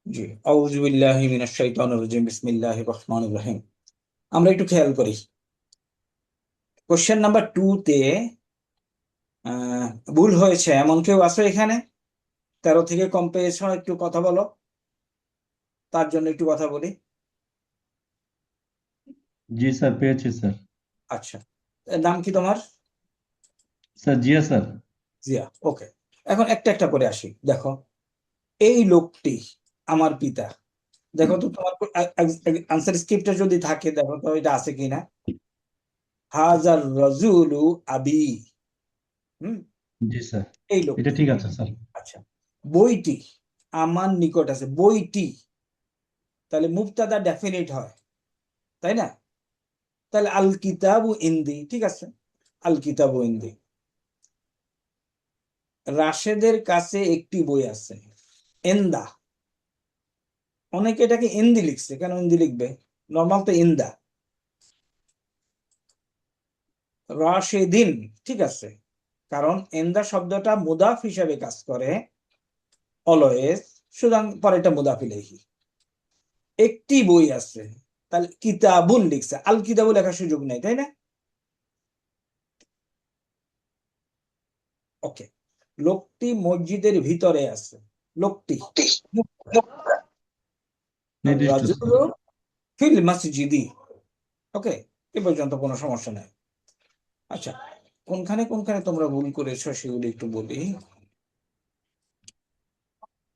জি, আউযু বিল্লাহি মিনাশ শাইতানির রাজিম, বিসমিল্লাহির রহমানির রহিম। আমরা একটু খেয়াল করি, কোশ্চেন নাম্বার 2 তে ভুল হয়েছে এমন কেউ আছে এখানে? 13 থেকে কম পেয়েছো? একটু কথা বলো, তার জন্য একটু কথা বলি। জি স্যার, পেয়েছি স্যার। আচ্ছা, নাম কি তোমার? Sir Zia sir. Zia, okay. এখন একটা একটা করে আসি। দেখো, এই লোকটি আমার পিতা। দেখো তো তোমার আনসার স্ক্রিপ্টে যদি থাকে, দেখো তো এটা আছে কিনা। হাজার রাজুলু আবি। হুম, জি স্যার, এই এটা লোকটি। ঠিক আছে স্যার। আচ্ছা, বইটি আমার নিকট আছে। বইটি, তাহলে মুবতাদা ডেফিনিট হয়, তাই না? তাহলে আল কিতাবু ইনদি, ঠিক আছে, আল কিতাবু ইনদি। রাশেদের কাছে একটি বই আছে। এন্দা, অনেকে এটাকে ইন্দি লিখছে, কেন ইন্দি লিখবে? নর্মাল তো ইন্দা। রাশেদিন, ঠিক আছে, কারণ এন্দা শব্দটা মুদাফ হিসাবে কাজ করে অলওয়েজ, সুতরাং পরে এটা মুদাফ ইলাইহি। একটি বই আছে, তাহলে কিতাবুন লিখছে, আল কিতাবু লেখার সুযোগ নেই, তাই না? ওকে। লোকটি মসজিদের ভিতরে আছে। লোকটি, নির্দিষ্ট স্যার। রাজুলু ফিল মসজিদি। ওকে, এ পর্যন্ত কোনো সমস্যা নেই। আচ্ছা, কোনখানে কোনখানে তোমরা ভুল করেছো সেগুলো একটু বলি।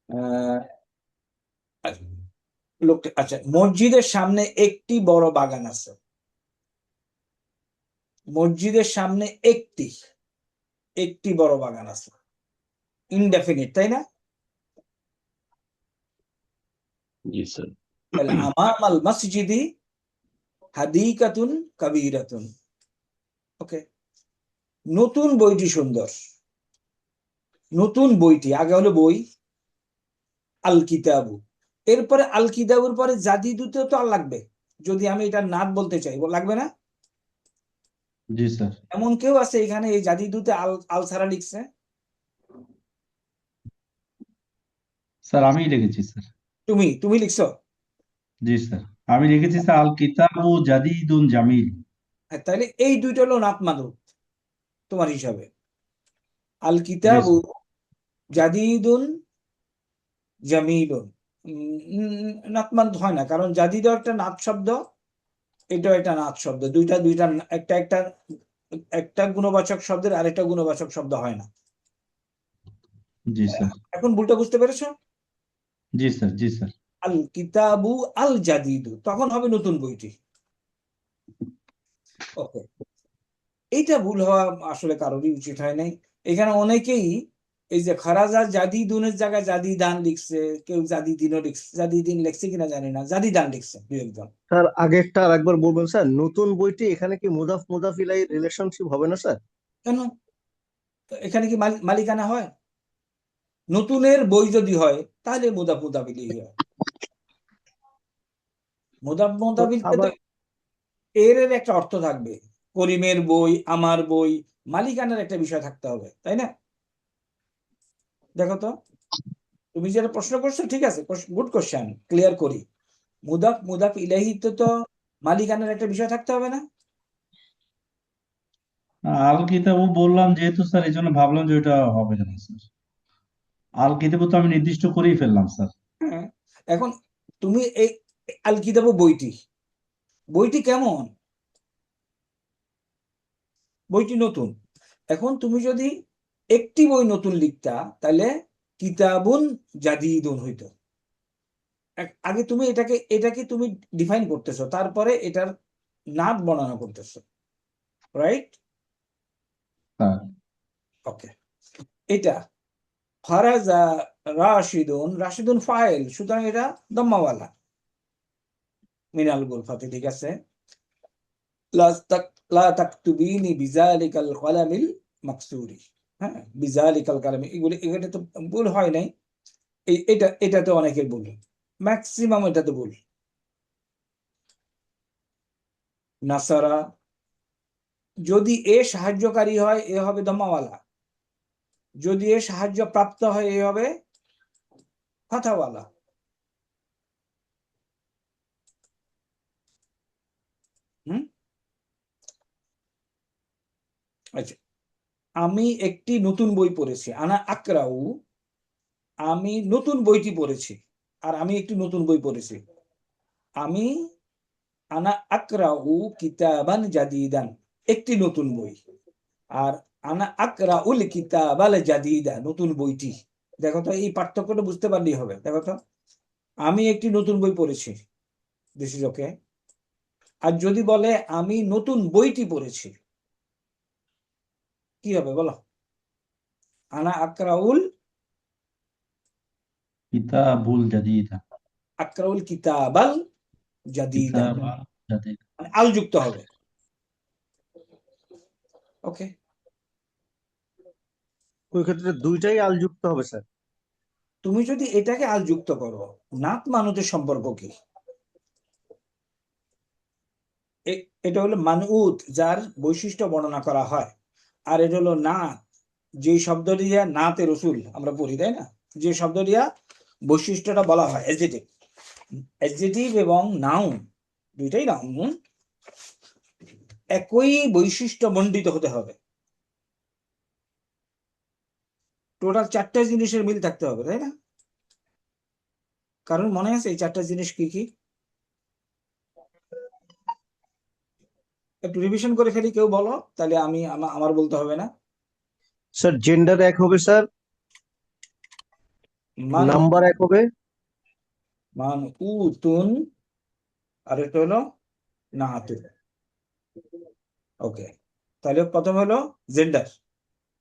আহ, লোকটি, আচ্ছা, মসজিদের সামনে একটি বড় বাগান আছে। মসজিদের সামনে একটি একটি বড় বাগান আছে, ইনডেফিনিট, তাই না? জি স্যার। তাহলে আমাল মসজিদি হাদিকাতুন কাবীরাতুন। ওকে। নতুন বইটি সুন্দর। নতুন বইটি, আগে হলো বই, আল কিতাবু। এরপরে আল কিতাবুর পরে জাদিদুতেও তো আর লাগবে, যদি আমি এটা নাত বলতে চাই, লাগবে না? জি স্যার। এমন কেউ আছে এখানে এই জাদিদুতে আল আল ছাড়া লিখছে? স্যার আমিই লিখেছি স্যার। তুমি লিখছো? জি স্যার, আমি লিখেছি স্যার, আল কিতাবু জাদিদুন জামিল। হ্যাঁ, তাহলে এই দুইটা হলো নাত মাদুদ তোমার হিসাবে। আল জি কিতাবু স্যার। জাদিদুন জামিলুন। নাত মাদুদ হয় না, কারণ জাদিদ একটা নাত শব্দ, এটাও একটা নাত শব্দ। দুইটা দুইটা, একটা একটা একটা গুণবাচক শব্দের আরেকটা গুণবাচক শব্দ হয় না। জি স্যার। এখন ভুলটা বুঝতে পেরেছো? জি স্যার। জি স্যার। আল কিতাবু আল জাদিদু, তখন হবে নতুন বইটি। ওকে, এইটা ভুল হওয়া আসলে কারোরই উচিত হয় নাই। এখানে অনেকেই এই যে খারাজা জাদিদুনের জায়গায় জাদিদান লিখছে, কেউ জাদিদিনও লিখছে, জাদিদিন লিখছে কিনা জানি না, জাদিদান লিখছে দুই একজন। স্যার আগেরটা আর একবার বলবেন স্যার, নতুন বইটি এখানে কি মুদাফ মুদাফ ইলাই রিলেশনশিপ হবে না স্যার? কেন? এখানে কি মালিকানা হয়? নতুনের বই যদি হয় তাহলে মুদাফ মুদাফিলি হয়। মুদাফ তো মুদাফিলতে তো আবার এর এর একটা অর্থ থাকবে। করিমের বই, আমার বই, মালিকানার একটা বিষয় থাকতে হবে, তাই না? দেখো তো, তুমি যেটা প্রশ্ন করছো ঠিক আছে, গুড কোশ্চেন, ক্লিয়ার করি। মুদাফ মুদাফ ইলাহিতে তো মালিকানার একটা বিষয় থাকতে হবে না? আল কিতাবু বললাম যেহেতু স্যার, এই জন্য ভাবলাম যে ওটা হবে না স্যার। আল কিতাবু তো আমি নির্দিষ্ট করেই ফেললাম স্যার। হ্যাঁ। এখন তুমি এই আল কিতাবু বইটি, বইটি কেমন? বইটি নতুন। এখন তুমি যদি একটি বই নতুন লিখতা, তাহলে কিতাবুন জাদিদুন হইতো। আগে তুমি এটাকে এটাকে তুমি ডিফাইন করতেছো, তারপরে এটার নাম বর্ণনা করতেছো, রাইট? স্যার। ওকে। এটা ফারাজা রাশিদুন, রাশিদুন ফাইল, সুতরাং এটা দম্মাওয়ালা, মিনাল গুলফাতে, ঠিক আছে। লা তাক লা তাকতুবিনি বিজালিকাল কলামিল মাকসুরি। হ্যাঁ, বিজালিকাল কালামি, এগুলো এগুলো তো ভুল হয় নাই। এটাতে অনেকের ভুল, ম্যাক্সিমাম এটাতে ভুল। নাসারা, যদি এ সাহায্যকারী হয় এ হবে দম্মাওয়ালা, যদি এ সাহায্য প্রাপ্ত হয় এ হবে ফাথাওয়ালা। আচ্ছা, আমি একটি নতুন বই পড়েছি। আনা আকরাউ, আমি নতুন বইটি পড়েছি। আর আমি একটি নতুন বই পড়েছি। আমি আনা আকরাউ কিতাবান জাদিদান, একটি নতুন বই। আর আনা আকরাউল কিতাবাল জাদিদা, নতুন বইটি। দেখো তো, এই পার্থক্যটা বুঝতে পারলেই হবে। দেখো তো, আমি একটি নতুন বই পড়েছি, দিস ইজ ওকে। আর যদি বলে আমি নতুন বইটি পড়েছি, কি হবে বলো? আনা আকরাউল কিতাবুল জাদিদা, আকরাউল কিতাবাল জাদিদা, কিতাবাল জাদিদা। মানে আল যুক্ত হবে। ওকে, ওই ক্ষেত্রে দুইটাই আল যুক্ত হবে স্যার। তুমি যদি এটাকে আল যুক্ত করো, নাত মানুতের সম্পর্ক কি? এটা হলো মানউত, যার বৈশিষ্ট্য বর্ণনা করা হয়। আর এটা হলো নাত, যে শব্দ দিয়া নাতে রসুল আমরা পড়ি, তাই না? যে শব্দ দিয়া বৈশিষ্ট্যটা বলা হয়, অ্যাডজেক্টিভ। অ্যাডজেক্টিভ এবং নাউন, দুইটাই নাউন, একই বৈশিষ্ট্য মণ্ডিত হতে হবে। টোটাল 4টা জিনিসের মিল থাকতে হবে, তাই না? কারণ মনে আছে এই 4টা জিনিস কি কি? একটু রিভিশন করে ফেলি, কেউ বলো, তাহলে আমি আমার বলতে হবে না। স্যার জেন্ডার এক হবে স্যার, মান নাম্বার এক হবে, মান উতুন, আর এটা হলো নাহাতুন। ওকে, তাহলে প্রথম হলো জেন্ডার।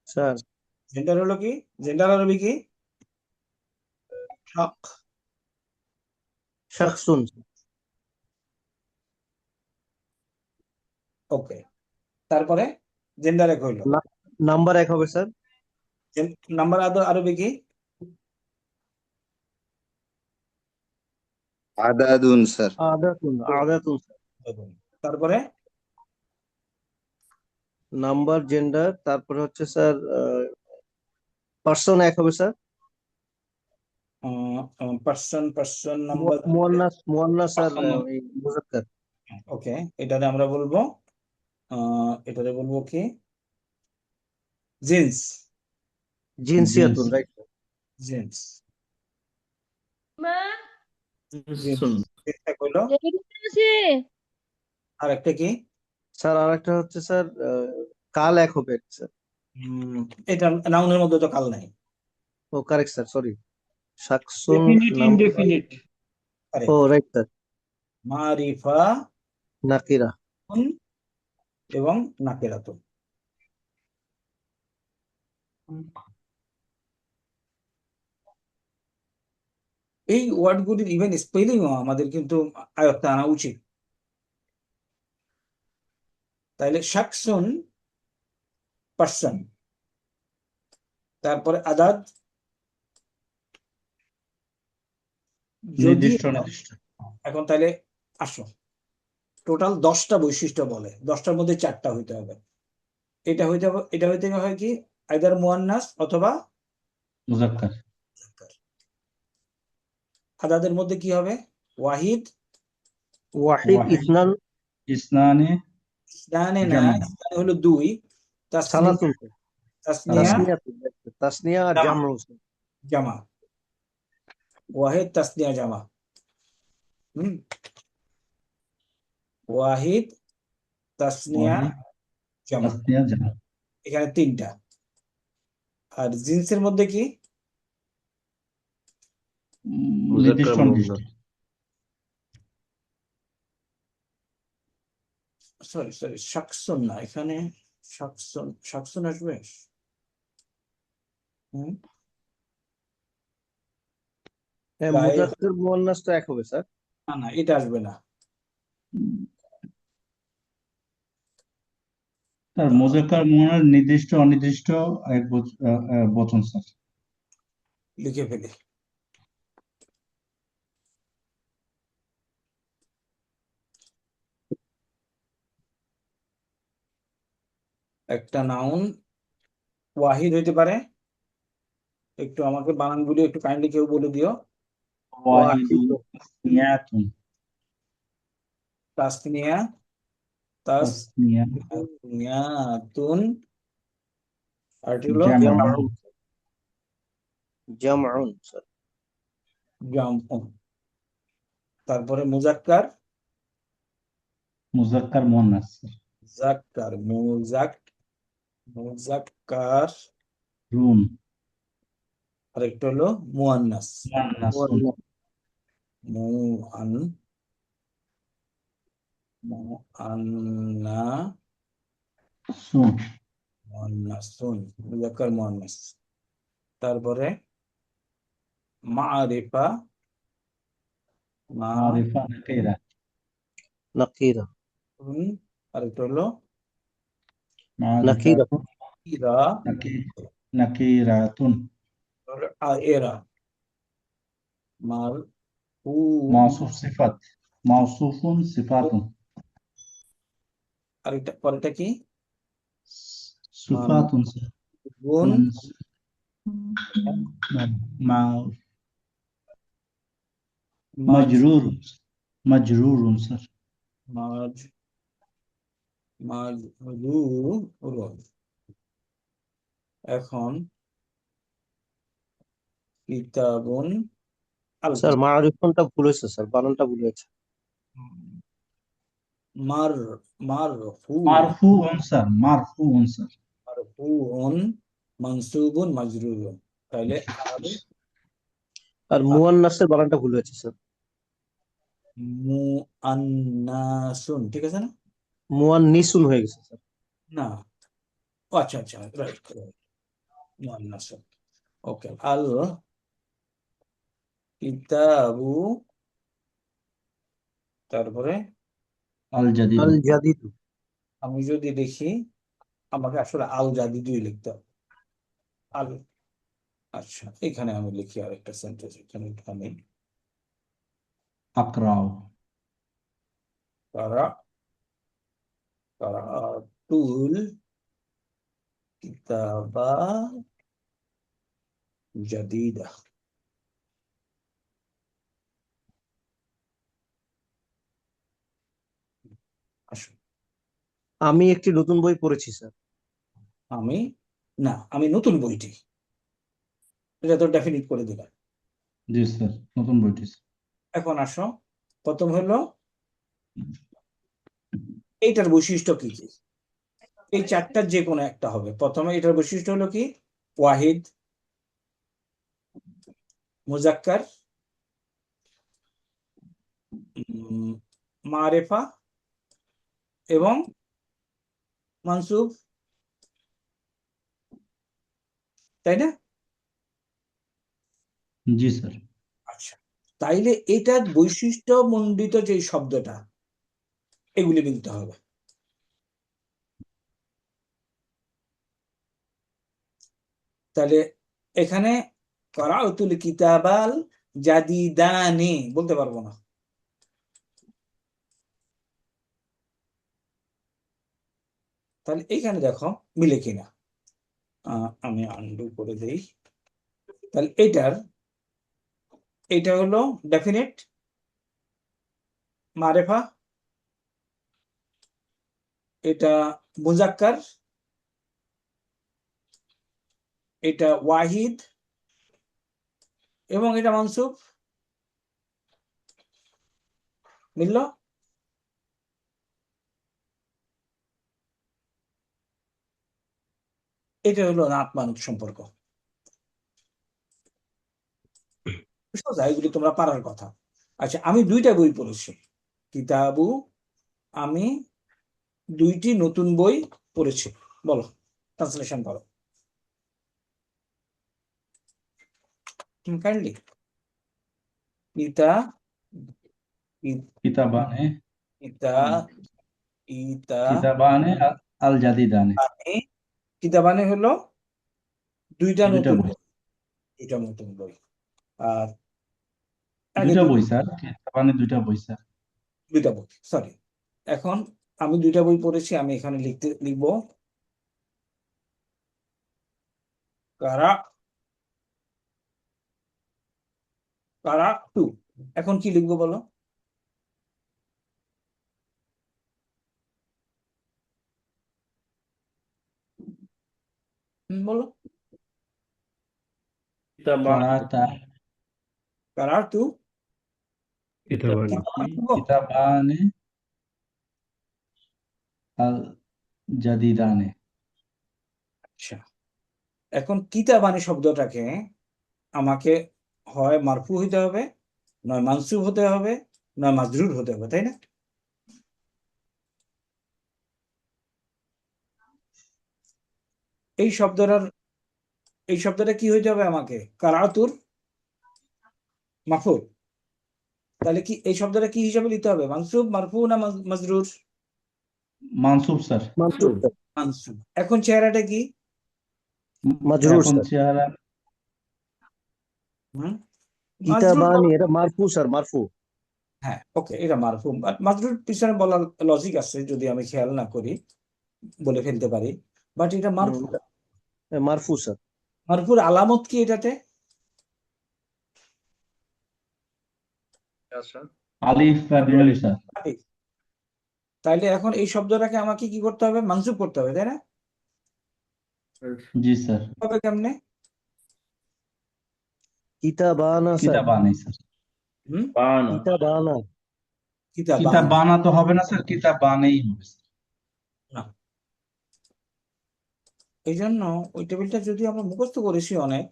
স্যার জেন্ডার হলো কি? জেন্ডার আরবি কি? হক। শাখসুন। ওকে, তারপরে জেন্ডার এক হইলো। নাম্বার এক হবে স্যার, নাম্বার আরবি কি? আদাদুন স্যার। আদাতুন আদাতুন স্যার। তারপরে নাম্বার জেন্ডার, তারপরে হচ্ছে স্যার পার্সন এক হবে স্যার, পার্সন নাম্বার। মুয়ান্নাস মুয়ান্নাস স্যার মুজাক্কার। ওকে, এটাতে আমরা বলবো এটাতে বলবো কি? জিন্স। জিনসিয়াতুন, রাইট। জিন্স মা শুন। এক হইলো। আছে আর একটা কি? স্যার আর একটা হচ্ছে স্যার কাল এক হবে স্যার। এটা নাউনের মধ্যে তো কাল নাই। ও কারেক্ট স্যার, সরি। শাকসুন Definite, নাম্বার, indefinite. ও রাইট স্যার। মারিফা নাকিরা। এবং নাকেরাতুন। এই ওয়ার্ডগুলির ইভেন স্পেলিংও আমাদের কিন্তু আয়ত্তে আনা উচিত। তাইলে শাকসুন পার্সন, তারপরে আদাদ, যদি নির্দিষ্ট নির্দিষ্ট। এখন তাহলে আসো, টোটাল 10টা বৈশিষ্ট্য বলে, 10টার মধ্যে 4টা হইতে হবে। এটা হইতে হবে, এটা হইতে হয় কি? আইদার মুয়ান্নাস অথবা মুজাক্কার। আদাদের মধ্যে কি হবে? ওয়াহিদ, ওয়াহিদ, ওয়াহিদ, ইসনান, ইসনানি, ইসনানে না, জামা। ইসনানে হলো 2, তাসনিয়া, সালাসুন, তাসনিয়া, তাসনিয়া আর জামা। জামরু। জামা, ওয়াহিদ তাসনিয়া জামা। ওয়াহিদ তাসনিয়া ওয়াহিদ, জামা, তাসনিয়া, জামা। এখানে 3টা। আর জিন্সের মধ্যে কি? নির্দিষ্ট মুজাক্কার নির্দিষ্ট। মুন্নাস। সরি শাকসুন না, এখানে শাকসুন আসবে। হ্যাঁ, তাই মুজাক্কার মুয়ান্নাসটা এক হবে স্যার। না, এটা আসবে না। তার মুজাক্কার মুয়ান্নাস নির্দিষ্ট অনির্দিষ্ট এক বচন স্যার। লিখে ফেলি। একটা নাউন ওয়াহিদ হইতে পারে, একটু আমাকে বানানগুলি একটু কাইন্ডলি কেউ বলে দিও। ওয়াহিদুন, তাসনিয়াতুন, তাসনিয়া, তাসনিয়া, তাসনিয়াতুন, আরেকটি হলো জামা জামউন জামউন স্যার জামউন। তারপরে মুজাক্কার, মুজাক্কার মুয়ান্নাস স্যার জাক্কার, মুজাক্কার। রুন আরেকটা হলো মুয়ান্নাস, মুয়ান্নাসুন মুআন মুআন্না সুন মুআন্নাসুন, মুজাক্কার মুআন্নাস। তারপরে মারিফা, মারিফা নাকিরা নাকিরা আরেকটা হলো নাকিরা মারিফাতুন ইরা, নাকিরাতুন এরা মার উ মাওসুফ সিফাত মাওসুফুন সিফাতুন আরেকটা পরেরটা কি সিফাতুন স্যার গুণ মা মাজ মাজরুরুন স্যার মাজ মাজরুরুন। এখন কিতাবুন আল স্যার মারিফুনটা ভুল হয়েছে স্যার, বানানটা ভুল হয়েছে। মার মারফু মারফুউন স্যার মারফুউন স্যার মারফুউন মানসুবুন মাজরুরুন। তাহলে আল আর মুয়ান্নাসের বানানটা ভুল হয়েছে স্যার, মুআন্নাসুন, ঠিক আছে না? মুয়ান্নিসুন হয়ে গেছে স্যার। না, ও আচ্ছা আচ্ছা, রাইট রাইট, মুআন্নাসুন। ওকে, আল কিতাবু, তারপরে আল জাদিদ আল জাদিদ আমি যদি দেখি আমাকে আসলে আল জাদিদুই লিখতে হবে। আল, আচ্ছা এখানে আমি লিখি আরেকটা সেন্টেন্স, এখানে আমি আকরাও কারা কারাতুল কিতাবা জাদিদা। আসুন, আমি একটি নতুন বই পড়েছি স্যার। আমি না, আমি নতুন বইটি, এটা তো ডেফিনিট করে দিলাম। জি স্যার নতুন বইটি এখন আসো, প্রথম হলো এইটার বৈশিষ্ট্য কি কি, এই চারটার যে কোনো একটা হবে। প্রথমে এটার বৈশিষ্ট্য হলো কি, ওয়াহিদ, মুজাক্কার, মারেফা এবং মানসুব, তাই না? জি স্যার আচ্ছা, তাইলে এটার বৈশিষ্ট্য মণ্ডিত যে শব্দটা, এগুলি মিলতে হবে। তাহলে এখানে করাউতুল কিতাবাল জাদিদানি বলতে পারবো না, তাহলে এইখানে দেখো মিলে কিনা। আমি আনডু করে দেই। তাহলে এটা হলো ডেফিনেট মারেফা, এটা মুজাক্কার, এটা ওয়াহিদ এবং এটা মানসুব, মিলল? এটা হলো নাত মানত সম্পর্ক। সোজা, এগুলি তোমরা পারার কথা। আচ্ছা, আমি দুইটা বই পড়েছি, কিতাবু, আমি দুইটি নতুন বই পড়েছি। বলো, ট্রান্সলেশন করো কাইন্ডলি। ইতা কিতাবানে ইতা ইতা কিতাবানে আল জাদিদানে কিতাবানে হলো দুইটা দুইটা নতুন বই বই, দুইটা নতুন বই। আর আগে দুইটা বই স্যার কিতাবানে দুইটা বই স্যার দুইটা বই, সরি। এখন আমি দুইটা বই পড়েছি, আমি এখানে লিখবো কারা কারা টু। এখন কি লিখবো বলো? বলো। কিতাবান কারাতা কারাতু কিতাবানি কিতাবানে আল জাদিদানে। আচ্ছা, এখন কিতাবানি শব্দটাকে আমাকে হয় মারফু হইতে হবে, নয় মানসুব হতে হবে, নয় মাজরুর হতে হবে, তাই না? এই শব্দটা কি হইতে হবে আমাকে? কারাতুর মাফুল। তাহলে কি এই শব্দটা কি হিসাবে নিতে হবে? মানসুব, মারফু না মাজরুর? মানসুব স্যার। মানসুব স্যার, মানসুব। এখন চেহারাটা কি? মাজরুর এখন স্যার। চেহারা হুম, মাজরুর কিতাবানি এটা মারফু স্যার, মারফু। হ্যাঁ, ওকে, এটা মারফু। বাট মাজরুর পিছনে বলার লজিক আছে, যদি আমি খেয়াল না করি বলে ফেলতে পারি, বাট এটা মারফু। মারফু স্যার। মারফুর আলামত কি এটাতে? আলিফ বা নুন স্যার। আলিফ। তাইলে এখন এই শব্দটাকে আমাকে কি করতে হবে? মানসুব করতে হবে, তাই না? জি স্যার। হবে কেমনে? কিতাবানা স্যার, কিতাবানে স্যার। হুম, বানা কিতাবানা। কিতাবান কিতাবানা তো হবে না স্যার, কিতাবানেই হবে স্যার। না। এই জন্য ওই টেবিলটা যদি আমরা মুখস্থ করেছি অনেক,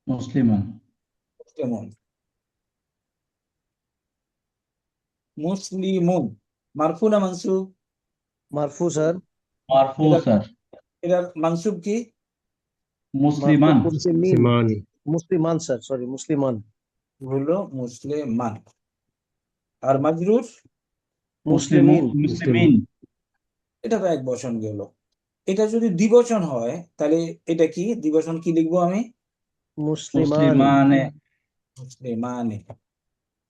মুসলিমান যেমন মুসলিমুন, মারফু না মানসুব? মারফু স্যার। মারফু এটা- স্যার। এটার মানসুব কি? মুসলিমান মুসলিমিন, মুসলিমান স্যার, সরি মুসলিমান। হলো মুসলিমান। আর মাজরুর মুসলিমিন। মুসলিমিন। এটা তো এক বচন গেল। এটা যদি দ্বিবচন হয় তাহলে এটা কি দ্বিবচন কি লিখবো আমি? মুসলিমান। মুসলিমানে মুসলিমানে।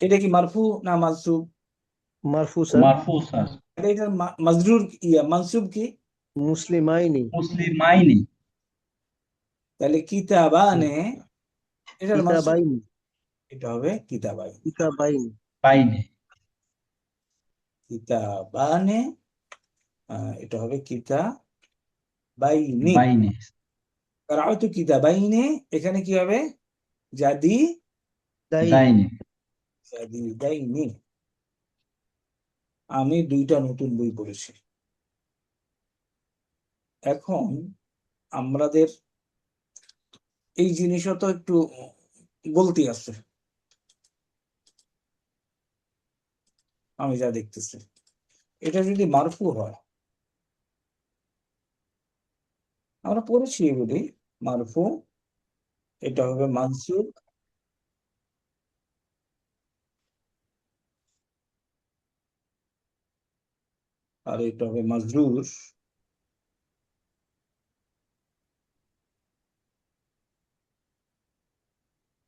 এটা কি মারফু না মানসুব? মারফু স্যার। মারফু স্যার। তাহলে এটার মাজরুর মানসুব কি? মুসলিমাইনি। মুসলিমাইনি। তাহলে কিতাবানে, এটার মানসুব কিতাবাইনি। এটা হবে কিতাবাই। কিতাবাইনি। পাইনে। কিতাবানে, এটা হবে কিতাবাইনি। বাইনে। কারাউতু কিতাবাইনে, এখানে কি হবে? জাদি দাইনি। দাইনে। জাদিদাইনি। আমি 2টা নতুন বই পড়েছি। এখন আমাদের এই জিনিসও তো একটু গলতি আছে, আমি যা দেখতেছি। এটা যদি মারফু হয়, আমরা পড়েছি এগুলি, মারফু, এটা হবে মানসুব, আর এটা হবে মাজরুর।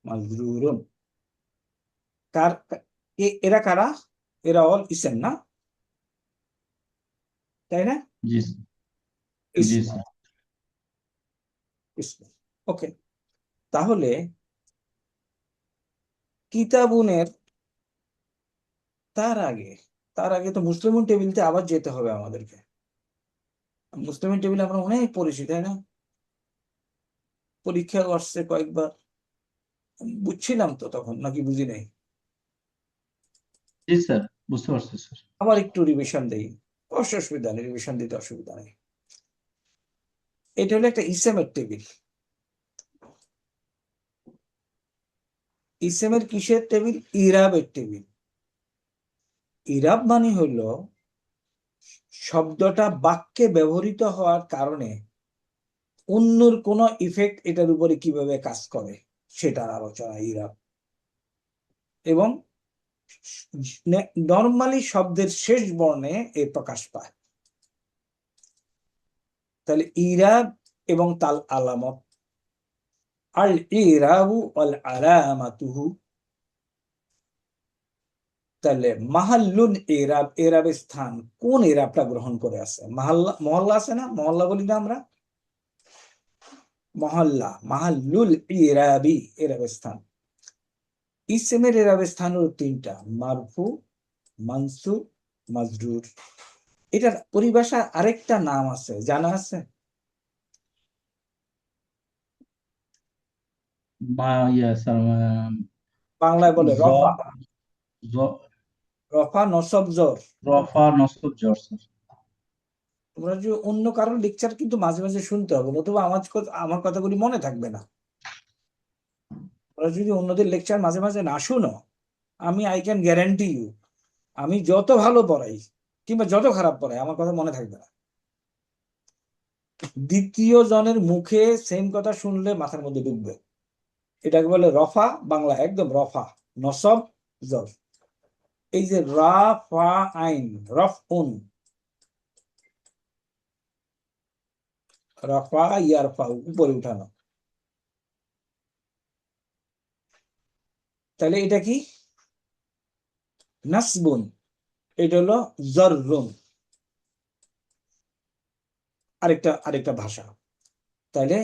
মাজরুরুন। এরা কারা? এরা অল ইসেম না, তাই না? জি জি ইসম, স্যার। ইসম। ওকে, তাহলে কিতাবুনের তার আগে তো মুসলিমুন টেবিলতে আবার যেতে হবে আমাদেরকে। মুসলিমুন টেবিল আমরা অনেক পড়েছি, তাই না? পরীক্ষা আসছে কয়েকবার, বুঝছিলাম তো তখন, নাকি বুঝি নাই? জি স্যার, বুঝতে পারছি স্যার। আবার একটু রিভিশন দেই, অসুবিধা নেই, রিভিশন দিতে অসুবিধা নেই। এটা হলো একটা ইসেমের টেবিল। ইসেমের কিসের টেবিল? ইরাবের টেবিল। ইরাব মানে হলো শব্দটা বাক্যে ব্যবহৃত হওয়ার কারণে অন্যর কোন ইফেক্ট এটার উপরে কিভাবে কাজ করে সেটার আলোচনা ইরাব। এবং নর্মালি শব্দের শেষ বর্ণে এ প্রকাশ পায়। তাহলে ইরাব এবং তাল আলামত, আল ইরাবু ওয়াল আলামাতুহু। তাহলে মাহাল্লুন ইরাব, ইরাবের স্থান, কোন ইরাবটা গ্রহণ করে আছে? মহল্লা আছে না, মহল্লা বলি না আমরা, মহল্লা, মাহাল্লুল ইরাবি, ইরাবের স্থান। ইসমের ইরাবের স্থান হলো 3টা, মারফু, মানসুব, মাজরুর। এটার পরিভাষা আরেকটা নাম আছে, জানা আছে? স্যার বাংলায় বলে জ রফা। জ রফা নসব জর। রফা নসব জর স্যার। তোমরা যে অন্য কারোর লেকচার কিন্তু মাঝে মাঝে শুনতে হবে, নতুবা আমার কথাগুলি মনে থাকবে না। তোমরা যদি অন্যদের লেকচার মাঝে মাঝে না শুনো, আই ক্যান গ্যারান্টি ইউ, আমি যত ভালো পড়াই কিংবা যত খারাপ পড়াই, আমার কথা মনে থাকবে না। দ্বিতীয় জনের মুখে সেম কথা শুনলে মাথার মধ্যে ঢুকবে। এটাকে বলে রফা, বাংলা একদম রফা নসব জর। এই যে রা ফা আইন, রফ উন, রফা ইয়ারফা, উপরে উঠানো। তাহলে এটা কি? নাসবুন, এটা হলো জররুন, আরেকটা ভাষা। তাহলে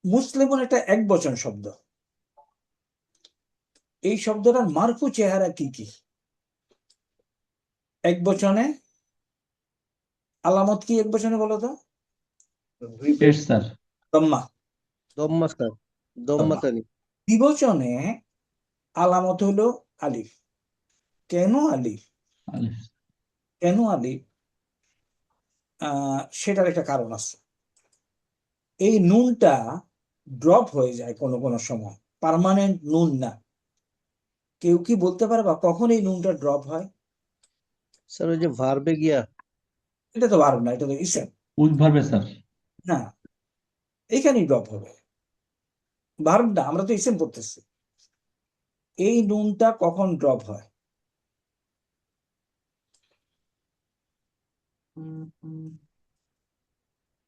মুসলিমুন এটা এক বচন শব্দ। এই শব্দটার মারফু চেহারা কি কি? এক বচনে আলামত কি? এক বচনে বলো তো। Yes sir. দম্মা। দম্মা স্যার, দম্মাতানি। দ্বিবচনে আলামত হলো আলিফ। কেন আলিফ? কেন আলিফ? সেটার একটা কারণ আছে। এই নুনটা ড্রপ হয়ে যায় কোনো কোনো সময়, পার্মানেন্ট নুন না। কেউ কি বলতে পারবা কখন এই নুনটা ড্রপ হয়? স্যার ওই যে ভার্বে গিয়া। এটা তো ভার্ব না, এটা তো ইসেম। উদ্ভাবে স্যার। না, এইখানেই ড্রপ হবে, ভার্ব না, আমরা তো ইসেম পড়তেছি। এই নুনটা কখন ড্রপ হয়?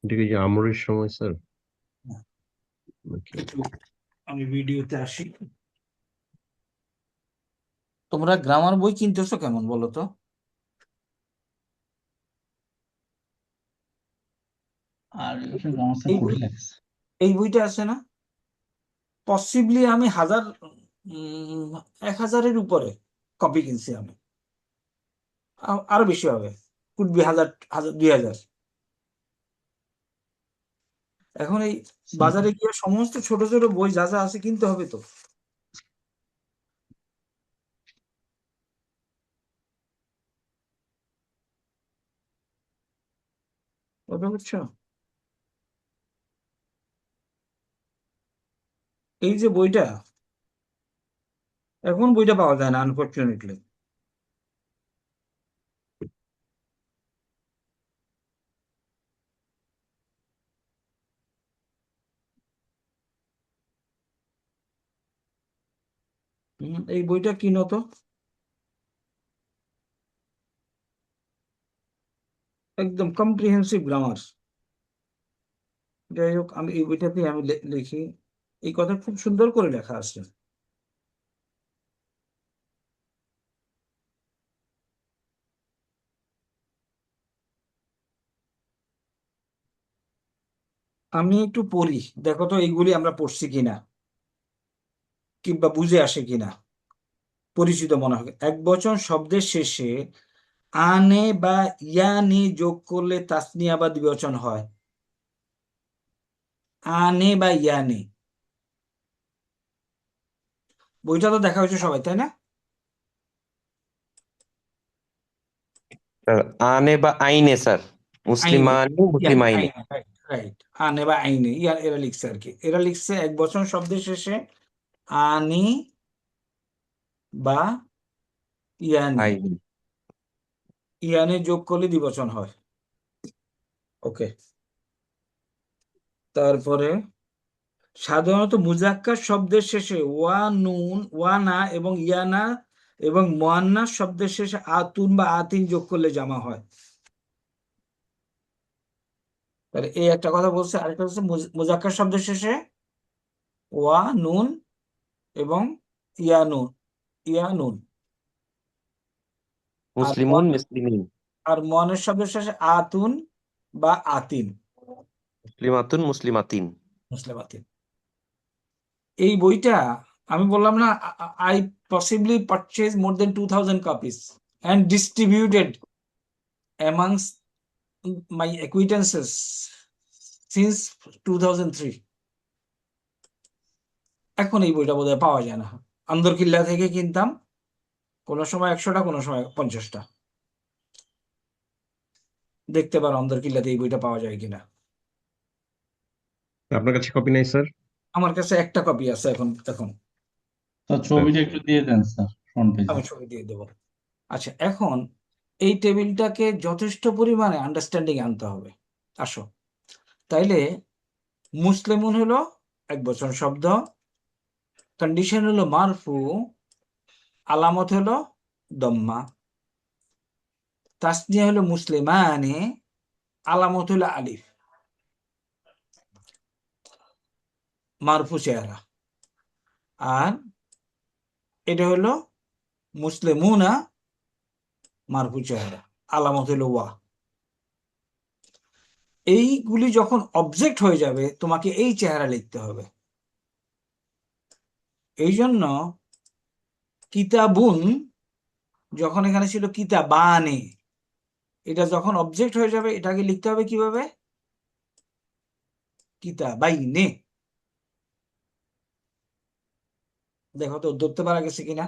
এটা কি যে আমরের সময় স্যার না। নাকি? একটু আমি ভিডিওতে আসি। তোমরা গ্রামার বই কিনতেছো কেমন বলো তো? আর গ্রামার স্যার এই বই, কঠিন লাগছে। এই বইটা আছে না? পসিবলি আমি 1000 উপরে কপি কিনছি আমি। আরো বেশি হবে, কুড বি 1000 2000। এখন এই বাজারে গিয়ে সমস্ত ছোট ছোট বই যা যা আছে কিনতে হবে তো। কথা বুঝছো? এই যে বইটা, এখন বইটা পাওয়া যায় না আনফরচুনেটলি। এই বইটা কিনো তো, একদম কম্প্রিহেন্সিভ গ্রামার। যাই হোক, আমি এই বইটাতে আমি লিখি, এই কথা খুব সুন্দর করে লেখা আছে। আমি একটু পড়ি, দেখো তো এইগুলি আমরা পড়ছি কিনা কিংবা বুঝে আসে কিনা, পরিচিত মনে হয়। এক বচন শব্দের শেষে আনে বা ইয়ানি যোগ করলে তাসনিয়া বা দ্বিবচন হয়। আনে বা ইয়ানে, বইটা তো দেখা হয়েছে সবাই, তাই না? স্যার, আনে বা আইনে স্যার, আইনে, মুসলিমানে মুসলিম ইয়ানে, আইনে। আইনে, রাইট রাইট। আনে বা আইনে, এরা লিখছে আর কি। এরা লিখছে এক বচন শব্দের শেষে আনি বা ইয়ানি, আইনে। ইয়ানে যোগ করলে দ্বিবচন হয়। ওকে। তারপরে সাধারণত মুজাক্কার শব্দের শেষে ওয়া নুন, ওয়া না এবং ইয়ানা এবং মুয়ান্নাস শব্দের শেষে আতুন বা আতিন যোগ করলে জামা হয়। তাহলে এই একটা কথা বলছে। আরেকটা হচ্ছে মুজাক্কার শব্দের শেষে ওয়া নুন এবং ইয়ানুন, ইয়ানুন। আর মুসলিমুন মুসলিমিন। মুয়ান্নাস শব্দের শেষে আতুন বা আতিন, মুসলিমাতুন মুসলিমাতিন। মুসলিম আতিন। এই বইটা আমি বললাম না, I possibly purchase more than 2000 copies and distributed amongst my acquaintances since 2003. এখন এই বইটা বোধহয় পাওয়া যায় না। আন্দরকিল্লা থেকে কিনতাম, কোনো সময় 100টা, কোনো সময় 50টা। দেখতে পারো আন্দরকিল্লাতে এই বইটা পাওয়া যায় কিনা। আপনার কাছে কপি নাই স্যার? আমার কাছে একটা কপি আছে এখন এখন তো ছবিটা একটু দিয়ে দেন স্যার ফ্রন্ট পেজে। আমি ছবি দিয়ে দেবো। আচ্ছা, এখন এই টেবিলটাকে যথেষ্ট পরিমাণে আন্ডারস্ট্যান্ডিং আনতে হবে। আসো, তাইলে মুসলিমুন হলো একবচন শব্দ, কন্ডিশন হলো মারফু, আলামত হলো দম্মা। তাসনিয়া হলো মুসলিমানে, আলামত হলো আলিফ, মারফু চেহারা। আর এটা হলো মুসলিমুনা, মারফু চেহারা, আলামত হলো ওয়া। এইগুলি যখন অবজেক্ট হয়ে যাবে তোমাকে এই চেহারা লিখতে হবে। এই জন্য কিতাবুন যখন এখানে ছিল কিতাবানে, এটা যখন অবজেক্ট হয়ে যাবে এটাকে লিখতে হবে কিভাবে? কিতাবাইনে। দেখো তো ধরতে পারা গেছে কিনা।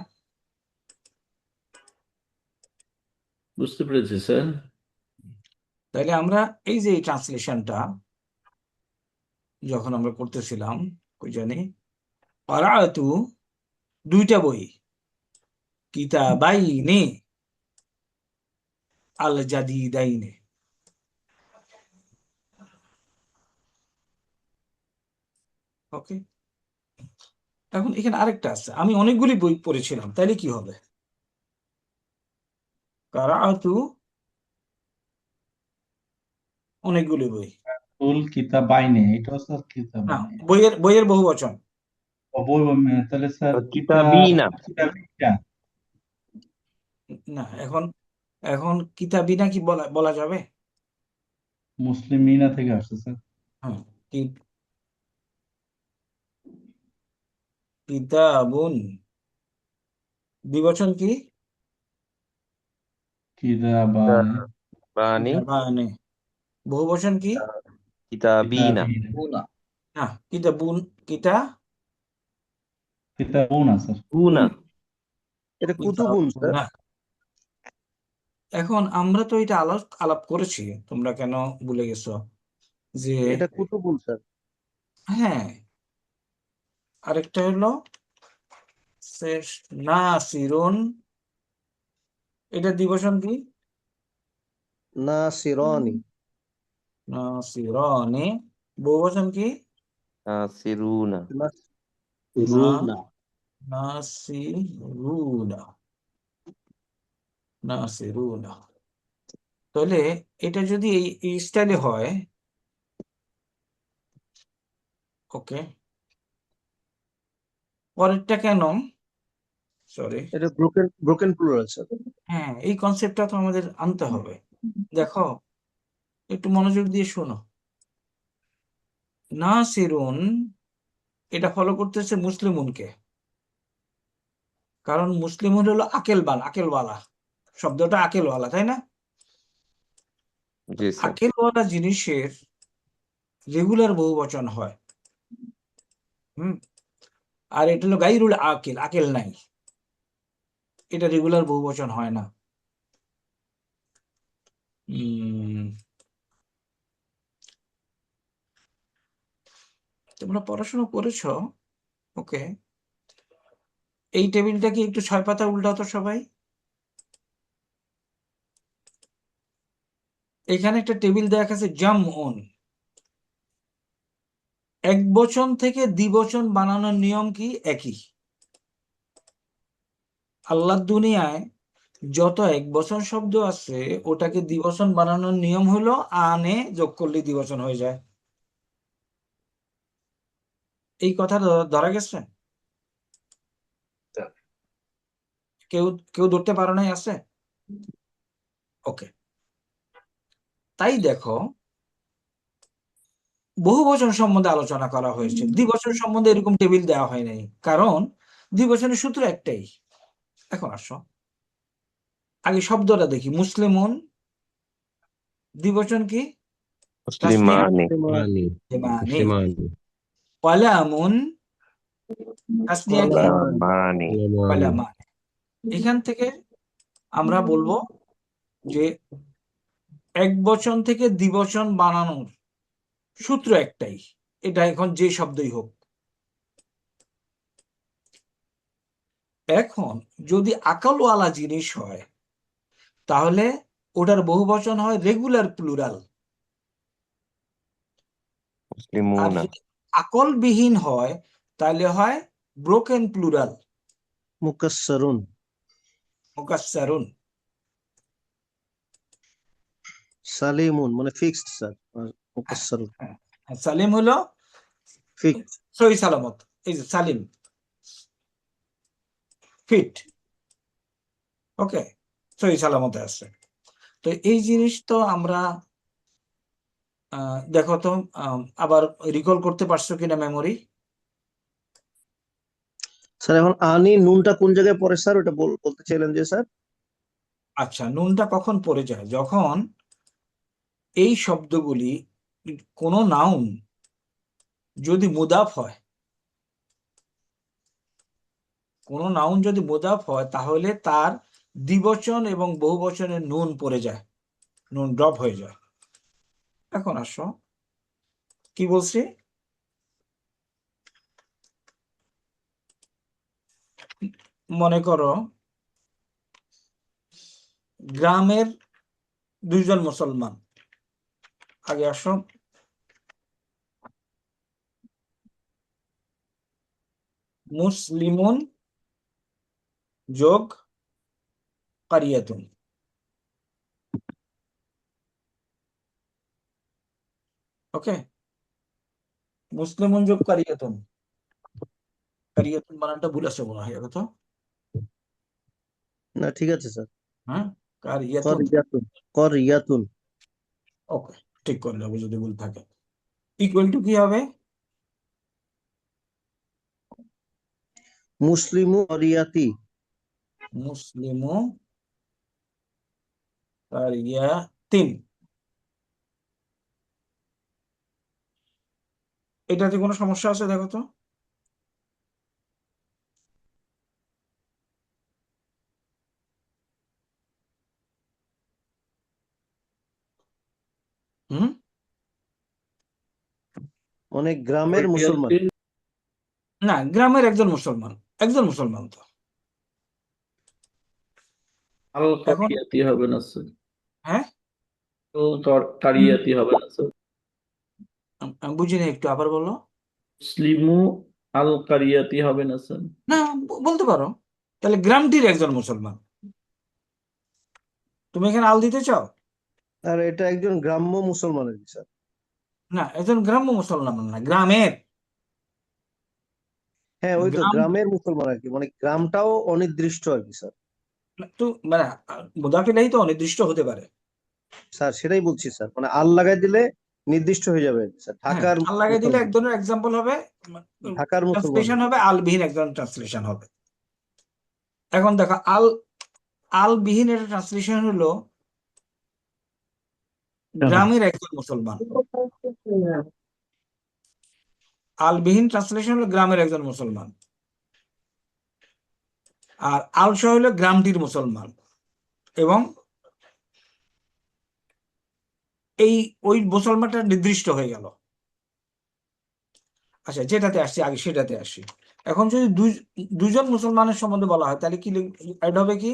বুঝতে পেরেছি স্যার। তাইলে আমরা এই যে ট্রান্সলেশনটা যখন আমরা করতেছিলাম, কই জানি, ক্বারাআতু দুইটা বই, কিতাবাইনে আল জাদিদাইনে। ওকে, এখন এখানে আরেকটা আছে, আমি অনেকগুলি বই পড়েছিলাম, তাইলে কি হবে? ক্বারাআতু অনেকগুলি বই, ফুল কিতাবাইনে, এটাও স্যার না, কিতাবাইনে। বইয়ের বহু বচন। তাহলে স্যার কিতাবিনা। কিতাবিটা। না, এখন এখন কিতাবিনা কি বলা বলা যাবে? মুসলিমিনা থেকে আসছে স্যার। হ্যাঁ, কিতাবুন দ্বিবচন কি? কিতাবানে। বানি কিতাবানে। বহুবচন কি? কিতাবিনা। কিতাবিনা। না, কিতাবুন, কিতাবুনা স্যার। বুনা। এটা কুতুবুন স্যার। না। এখন আমরা তো এটা আলাপ করেছি, তোমরা কেন ভুলে গেছো যে এটা কুতুবুন স্যার। হ্যাঁ, আরেকটা হলো নাসিরুন, এটা দ্বিবচন কি? নাসিরানি। নাসিরানি। বহুবচন কি? নাসিরুনা। না, নাসিরুনা, নাসিরুনা। তাহলে এটা যদি এই স্টাইলে হয়, ওকে, পরেরটা কেন? সরি, এটা ব্রোকেন প্লুরাল স্যার। হ্যাঁ, এই কনসেপ্টটা তো আমাদের আনতে হবে। দেখো, একটু মনোযোগ দিয়ে শোনো। নাসিরুন এটা ফলো করতেছে মুসলিমুনকে, কারণ মুসলিমুন হলো আকেলবান, আকেলওয়ালা। শব্দটা আকেলওয়ালা, তাই না? জি স্যার। আকেলওয়ালা জিনিসের রেগুলার বহুবচন হয়। আর এটা হলো গাইরুল আকেল, আকেল নাই, এটা রেগুলার বহুবচন হয় না। তোমরা পড়াশোনা করেছো, ওকে। এই টেবিলটা কি একটু 6 পাতা উল্টাও তো সবাই। এখানে একটা টেবিল দেয়া আছে জামউন। একবচন থেকে দ্বিবচন বানানোর নিয়ম কি? একই। আল্লাহর দুনিয়ায় যত একবচন শব্দ আছে ওটাকে দ্বিবচন বানানোর নিয়ম হলো আনে যোগ করলে দ্বিবচন হয়ে যায়। এই কথা ধরা গেছে? কেউ কেউ ধরতে পারো নাই? আছে? ওকে, তাই দেখো, বহুবচন সম্বন্ধে আলোচনা করা হয়েছে, দ্বিবচন সম্বন্ধে এরকম টেবিল দেওয়া হয় নাই, কারণ দ্বিবচনের সূত্র একটাই। এখন আসো, আগে শব্দটা দেখি। মুসলিমুন দ্বিবচন কি? তাসনিয়া মুসলিমানে। মুসলিমানি। মুসলিমানে। মুসলিমানি। কলামুন তাসনিয়া কি? মানি মানে ওলামা। এখান থেকে আমরা বলবো যে এক বচন থেকে দ্বিবচন বানানোর সূত্র একটাই, এটা এখন যে শব্দই হোক। এখন যদি আকালওয়ালা জিনিস হয় তাহলে ওটার বহুবচন হয় রেগুলার প্লুরাল, আর মুসলিমুনা যদি আকলবিহীন হয় তাহলে হয় ব্রোকেন প্লুরাল, মুকাসসারুন। মুকাসসারুন। সালিমুন মানে ফিক্সড স্যার, আর মুকাসসারুন হ্যাঁ, সালিম হলো ফিক্সড। সহি সালামত, এই যে সালিম ফিট, ওকে, সহি সালামতে আছে। তো এই জিনিস তো আমরা দেখো তো আবার রিকল করতে পারছো কিনা মেমোরি? স্যার এখন আনি নুনটা কোন জায়গায় পড়ে স্যার, ওটা বলতে চাইলেন যে স্যার? আচ্ছা, নুনটা কখন পড়ে যায়? যখন এই শব্দগুলি কোনো নাউন যদি মুদাফ হয়, কোনো নাউন যদি মুদাফ হয় তাহলে তার দ্বিবচন এবং বহুবচনের নুন পড়ে যায়, নুন ড্রপ হয়ে যায়। এখন আসো কি বলছি, মনে করো গ্রামের দুইজন মুসলমান, আগে আসো, মুসলিমুন যোগ কারিয়াতুন, ওকে, মুসলিমুন যোগ কারিয়াতুন, কারিয়াতুন বানানটা ভুল আছে মনে হয় তো, না ঠিক আছে স্যার, হ্যাঁ, কারিয়াতুন, করিয়াতুন, করিয়াতুন। ওকে, ঠিক করলে হবে যদি ভুল থাকে। ইকুয়াল টু কি হবে? মুসলিমু করিয়াতি। মুসলিমু কারিয়াতিন। এটাতে কোনো সমস্যা আছে দেখো তো? হুম, অনেক গ্রামের মুসলমান। না, গ্রামের একজন মুসলমান, একজন মুসলমান তো। আল এখন কারিয়াতি হবে না স্যার, হ্যাঁ, তো কারিয়াতি হবে না স্যার, আমি বুঝিনি, একটু আবার বলো। মুসলিমু আল কারিয়াতি হবে না স্যার। না, বলতে পারো, তাহলে গ্রামটির একজন মুসলমান। তুমি এখানে আল দিতে চাও? আর এটা একজন গ্রাম্য মুসলমানের কি স্যার? না, একজন গ্রাম্য মুসলমান না, গ্রামের। হ্যাঁ ওই তো গ্রাম গ্রামের মুসলমান আর কি, মানে গ্রামটাও অনির্দিষ্ট আর কি স্যার। তো মানে মুদাফিলাহি তো অনির্দিষ্ট হতে পারে। স্যার সেটাই বলছি স্যার, মানে আল লাগাই দিলে নির্দিষ্ট হয়ে যাবে আর কি স্যার। হ্যাঁ, ঢাকার আল লাগাই দিলে মুসলমান, এক ধরনের এক্সাম্পল হবে, ঢাকার মুসলমান। ট্রান্সলেশন হবে আলবিহীন, একজন ট্রান্সলেশন হবে। এখন দেখো আলবিহীন এর ট্রান্সলেশন হলো গ্রামের একজন মুসলমান। আলবিহীন ট্রান্সলেশন হলো গ্রামের একজন মুসলমান, আর আলসহ হলো গ্রামটির মুসলমান। এবং এই ওই মুসলমানটা নির্দিষ্ট হয়ে গেল। আচ্ছা, যেটাতে আসছি আগে সেটাতে আসি। এখন যদি দুজন মুসলমানের সম্বন্ধে বলা হয় তাহলে কি অ্যাড হবে? কি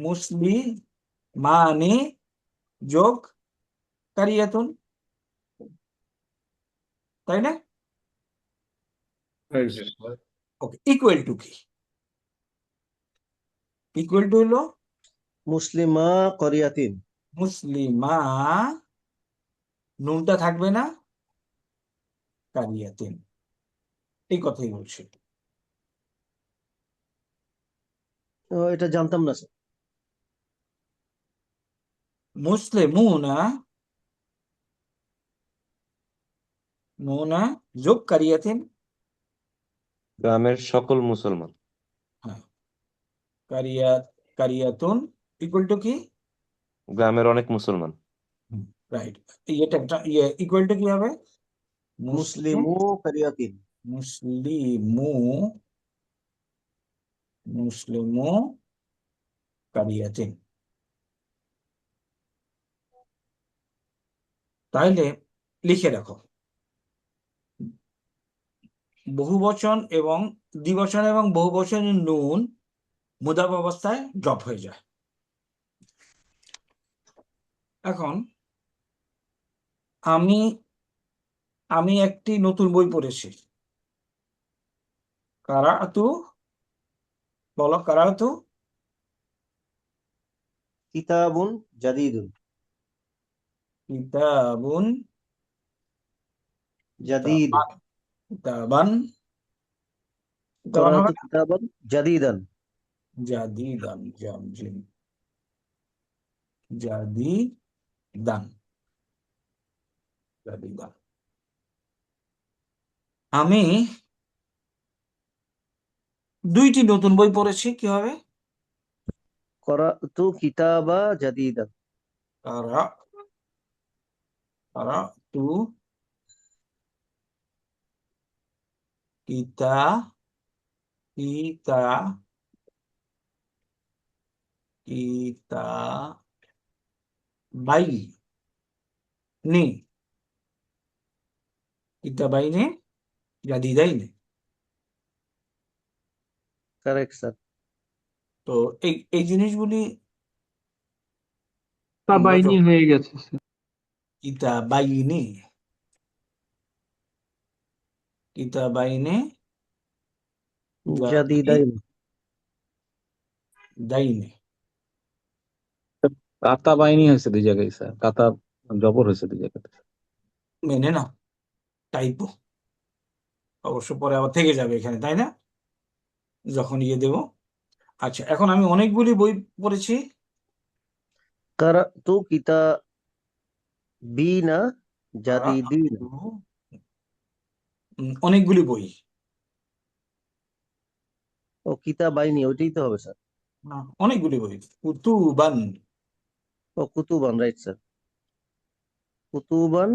মুসলিমানি যোগ কারিয়াতুন, তাই না? ওকে, ইকুয়াল টু কি? ইকুয়াল টু হলো মুসলিমা করিয়াতিন। মুসলিমা, নুনটা থাকবে না, কারিয়াতিন, এই কথাই বলছি। তো এটা জানতাম না স্যার। মুসলিমুনা, মুনা যোগ কারিয়াতিন, গ্রামের সকল মুসলমান হ্যাঁ, কারিয়াতুন ইকুয়াল টু কি? গ্রামের অনেক মুসলমান রাইট। এটা ইকুয়াল টু কি হবে? মুসলিম মুসলিমু করিয়াতিন। মুসলিমু মুসলিমু কারিয়াতিন। তাহলে লিখে রাখো, বহুবচন এবং দ্বিবচন এবং বহুবচনের নুন মুদাফ অবস্থায় ড্রপ হয়ে যায়। এখন আমি আমি একটি নতুন বই পড়েছি। কারাআতু, বলো কারাআতু কিতাবুন জাদিদুন। কিতাবুন জাদিদ। কিতাবান কিতাবান হবে করাতু না? কিতাবান জাদিদান। জাদিদান, জামজিম, জাদিদান, জাদিদান। আমি দুইটি নতুন বই পড়েছি, কি হবে? করাতু কিতাবা জাদিদান। কারা কারাতু কিতা কিতা কিতাবাইনি কিতাবাইনি জাদিদাইনি। Correct sir. তো এই জিনিসগুলি তা আমরা বাইনি হয়ে গেছে স্যার। কিতাবাইনি কিতাবাইনি জাদিদাইন। জাদিদাইনি। কাতা বাইনি হয়েছে দুই জায়গায় স্যার, কাতা জবর হয়েছে দুই জায়গাতে। মেনে নাও, টাইপো অবশ্য পরে আবার থেকে যাবে এখানে, তাই না, যখন ইয়ে দেব। আচ্ছা, এখন আমি অনেকগুলি বই পড়েছি। করাতু কিতাবিনা জাদিদিন। অনেকগুলি বই, ও কিতাবাইনি, ওইটাই তো হবে স্যার। না, অনেকগুলি বই। কুতুবান ও কুতুবান, রাইট স্যার। কুতুবান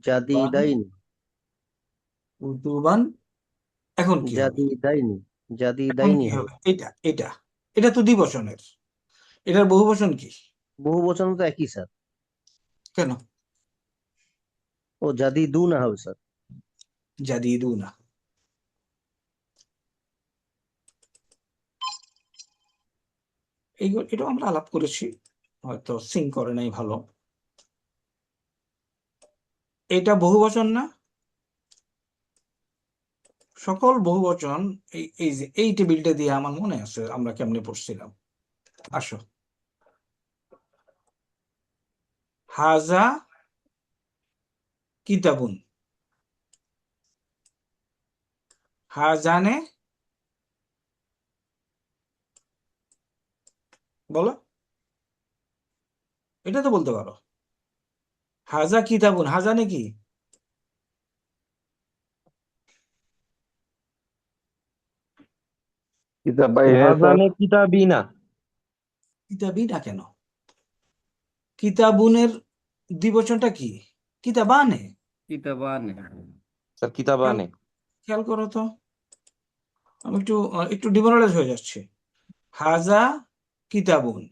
জাদিদাইন। কুতুবান। এখন কি হবে? জাদিদাইনি। এখন জাদিদাইনি কি হবে। হবে? এটা এটা এটা তো দ্বিবচনের, এটার বহুবচন কি? বহু বচন তো একই স্যার। কেন? ও জাদিদুনা হবে স্যার। জাদিদুনা। এটাও আমরা আলাপ করেছি, হয়তো সিং করে নাই ভালো। এটা বহুবচন না? সকল বহুবচন এই যে এই টেবিলটা দিয়ে আমার মনে আছে আমরা কেমনে পড়ছিলাম। আসো, হাজা কিতাবুন, হাজানে, বলো, এটা তো বলতে পারো। হাজা কিতাবুন, হাজানে কি? হাজানে কিতাবিনা। কিতাবই না কেন? কিতাবুনের দ্বিবচনটা কি? কিতাবানে। কিতাবানে। স্যার কিতাবানে। খেয়াল করো তো, আমি একটু ডিমোরালাইজ হয়ে যাচ্ছি। হাজা কিতাবুন,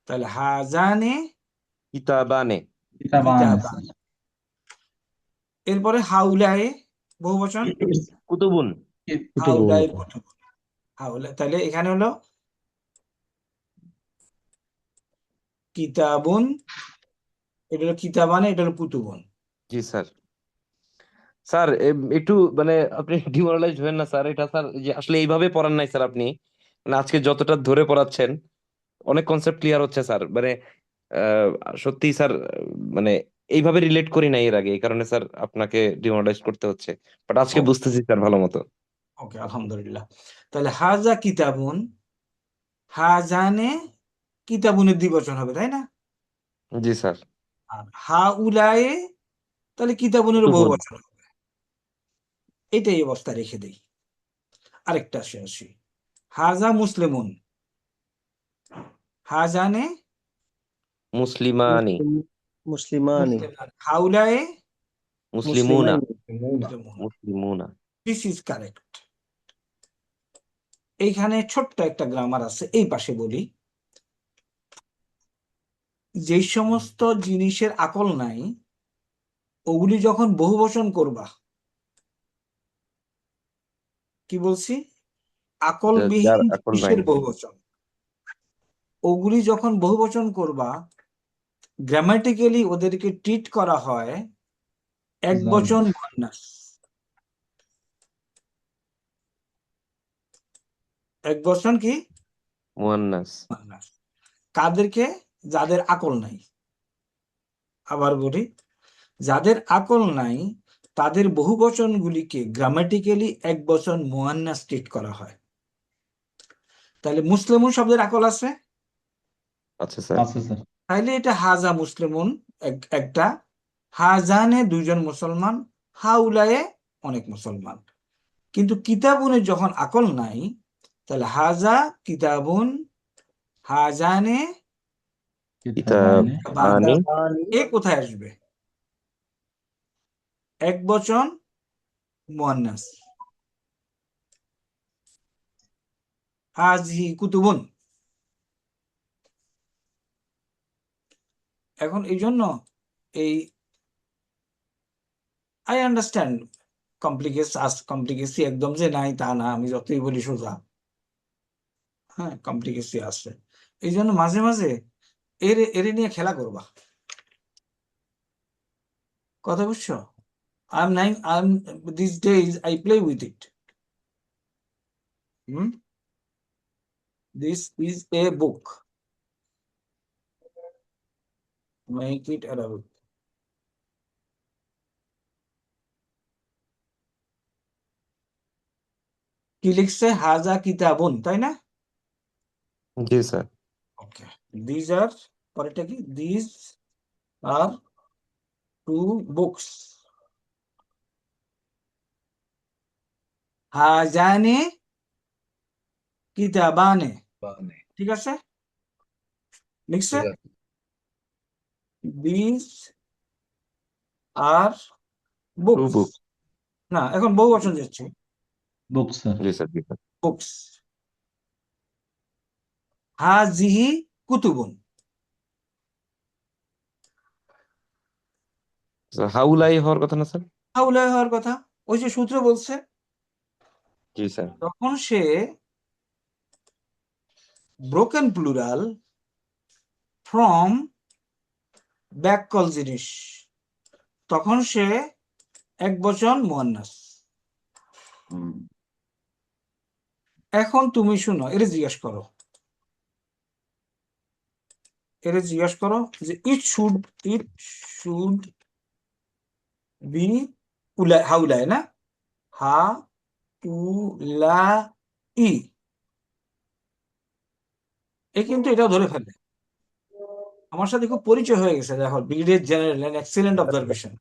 তাহলে হাজানে কিতাবানে। কিতাবান কিতাবান। এরপরে হাউলায়ে বহুবচন, কুতুবুন। হাউলায়ে কুতুবুন। হাউলা, তাহলে এখানে হলো কিতাবুন, এটা হলো কিতাবানে, এটা হলো কুতুবুন। জি স্যার। স্যার একটু মানে আপনি ডিমোরালাইজড হবেন না স্যার, এটা স্যার যে আসলে এইভাবে পড়ান নাই স্যার আপনি, মানে আজকে যতটা ধরে পড়াচ্ছেন অনেক কনসেপ্ট ক্লিয়ার হচ্ছে স্যার, মানে আহ, সত্যি স্যার, মানে এইভাবে রিলেট করি নাই এর আগে, এই কারণে স্যার আপনাকে ডিমোরালাইজ করতে হচ্ছে, বাট আজকে বুঝতেছি স্যার ভালো মতো। ওকে, আলহামদুলিল্লাহ। তাহলে হাজা কিতাবুন, হাজানে কিতাবুনের দ্বিবচন হবে, তাই না? জি স্যার। আর হাউলায়ে তাহলে কিতাবুনের কুতুবুন। বহুবচন হবে। এটাই অবস্থা রেখে দেই। আরেকটা আসি, হাজা মুসলিমুন, হাজানে মুসলিমানি। মুসলিমানি। হাউলায়ে মুসলিমুনা মুসলিমুনা। মুসলিমুনা দিস ইজ কারেক্ট। এইখানে ছোট্ট একটা গ্রামার আছে, এই পাশে বলি। যেই সমস্ত জিনিসের আকল নাই ওগুলি যখন বহুবচন করবা, কি বলছি, যার আকলবিহীন আকল নাই জিনিসের বহুবচন, ওগুলি যখন বহুবচন করবা গ্রামাটিক্যালি ওদেরকে ট্রিট করা হয় এক জাম। বচন মুয়ান্নাস। এক বচন কি মুয়ান্নাস মুয়ান্নাস। কাদেরকে? যাদের আকল নাই। আবার বলি, যাদের আকল নাই তাদের বহুবচনগুলিকে গ্রামাটিক্যালি এক বচন মুয়ান্নাস ট্রিট করা হয়। তাহলে মুসলিমুন শব্দের আকল আছে, আচ্ছা স্যার আছে স্যার। তাইলে এটা হাজা মুসলিমুন একটা, হাজানে দুইজন মুসলমান, হাউলায়ে অনেক মুসলমান। কিন্তু কিতাবুনের যখন আকল নাই তাহলে হাজা কিতাবুন, হাজানে কিতাবানি কিতাবানি কিতাবানি। এ কোথায় আসবে? এক বচন মুয়ান্নাস, হাজিহি কুতুবুন। এখন এই জন্য এই আই আন্ডারস্ট্যান্ড কমপ্লিকেসি একদম যে নাই তা না, আমি যতই বলি সোজা, হ্যাঁ কমপ্লিকেসি আছে। এই জন্য মাঝে মাঝে এর নিয়ে খেলা করবা, কথা বুঝছো? I'm these days I play with it. This is a book. Make it Arabic. কি লিখছে? হাজা কিতাবুন, তাই না? জি স্যার ওকে, these are, পরেরটা কি? These are two books. হাজানে কিতাবানে, ঠিক আছে? লিখছে these are টু books. বুক না, এখন বহু বচন যাচ্ছে, বুক স্যার। জি স্যার জি স্যার books. হাজিহি কুতুবুন। স্যার, হাউলাই হওয়ার কথা না স্যার? হাউলায় হওয়ার কথা, ওই যে সূত্র বলছে। জি স্যার তখন সে ব্রোকেন প্লুরাল ফ্রম ব্যাককল জিনিস, তখন সে এক বচন মুয়ান্নাস। এখন তুমি শুনো, জিজ্ঞাসা করো যে ইট শুড বি উলা, হাউলায় না, হা উলা ই, এ কিন্তু এটাও ধরে ফেলে। আমার সাথে খুব পরিচয় হয়ে গেছে, দেখো brigadier general, N excellent observation,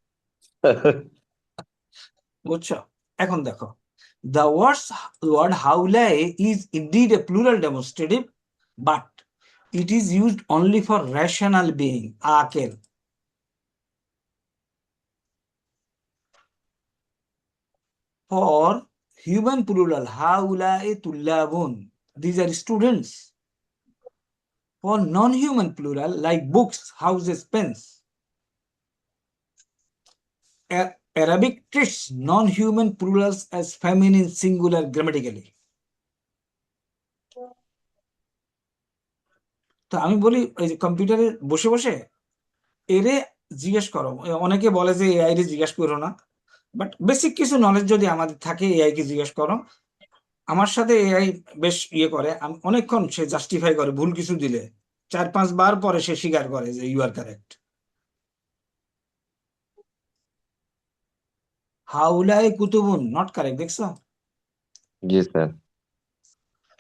বুঝছো? এখন দেখো, the word haulai is indeed a plural demonstrative, but it is used only for rational being, akel. For human plural, haulai tullabun, these are students. For non-human plural, like books, houses, pens, Arabic treats non-human plurals as feminine singular grammatically. তো আমি বলি, ওই যে কম্পিউটারে বসে বসে এরে জিজ্ঞেস করো। অনেকে বলে যে এআই রে জিজ্ঞেস করো না, বাট বেসিক কিছু নলেজ যদি আমাদের থাকে এআই কে জিজ্ঞেস করো। আমার সাথে এআই বেশ ইয়ে করে, অনেকক্ষণ সে জাস্টিফাই করে, ভুল কিছু দিলে 4-5 বার পরে সে স্বীকার করে যে ইউ আর কারেক্ট। হাউলাই কুতুবুন নট কারেক্ট, দেখছো? জি স্যার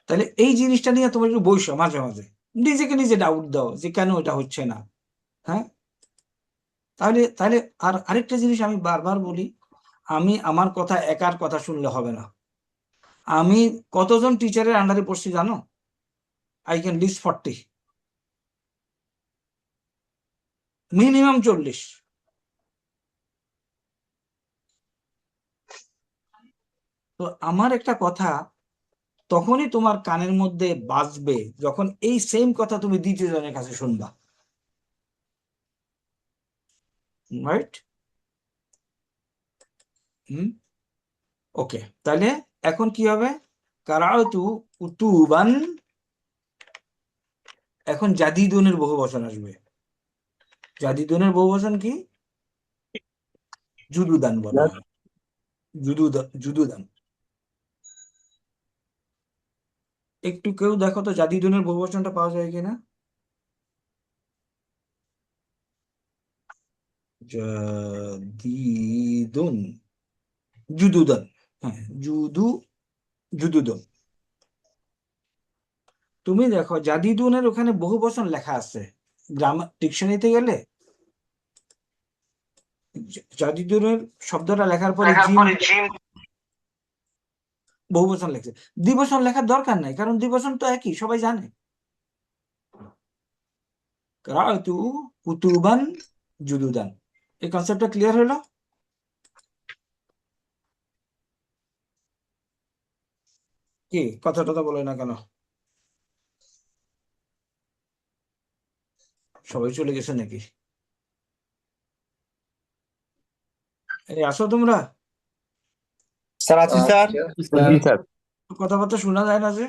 তাহলে এই জিনিসটা নিয়ে তোমার একটু বইসো, মাঝে মাঝে নিজেকে নিজে ডাউট দাও যে কেন এটা হচ্ছে না। হ্যাঁ, তাহলে তাহলে আর আরেকটা জিনিস আমি বারবার বলি, আমি আমার কথা একার কথা শুনলে হবে না। আমি কতজন টিচারের আন্ডারে পড়ছি জানো? I can list 40, minimum 40। তো আমার একটা কথা তখনই তোমার কানের মধ্যে বাজবে যখন এই সেম কথা তুমি দ্বিতীয় জনের কাছে শুনবা, রাইট? হুম, ওকে। তাহলে এখন কি হবে? কারাউতু কুতুবান, এখন জাদিদুনের বহুবচন আসবে। জাদিদুনের বহুবচন কি? জুদুদান বলা হয়, জুদুদান। একটু কেউ দেখো তো জাদিদুনের বহুবচনটা পাওয়া যায় কিনা। জাদিদুন, জুদুদান, হ্যাঁ জুদুদুন। তুমি দেখো জাদিদুনের ওখানে বহুবচন লেখা আছে, গ্রামার ডিকশনারিতে গেলে জাদিদুনের শব্দটা লেখার পরে জিম বহুবচন লেখছে। দ্বিবচন লেখার দরকার নাই, কারণ দ্বিবচন তো একই, সবাই জানে। কারাতু কুতুবান জুদুদান, এই কনসেপ্টটা ক্লিয়ার হলো? কি কথা টথা বলে না কেন? সবাই চলে গেছে নাকি? এই আসো তোমরা, স্যার আছি স্যার। জি স্যার। কথাবার্তা শোনা যায় না যে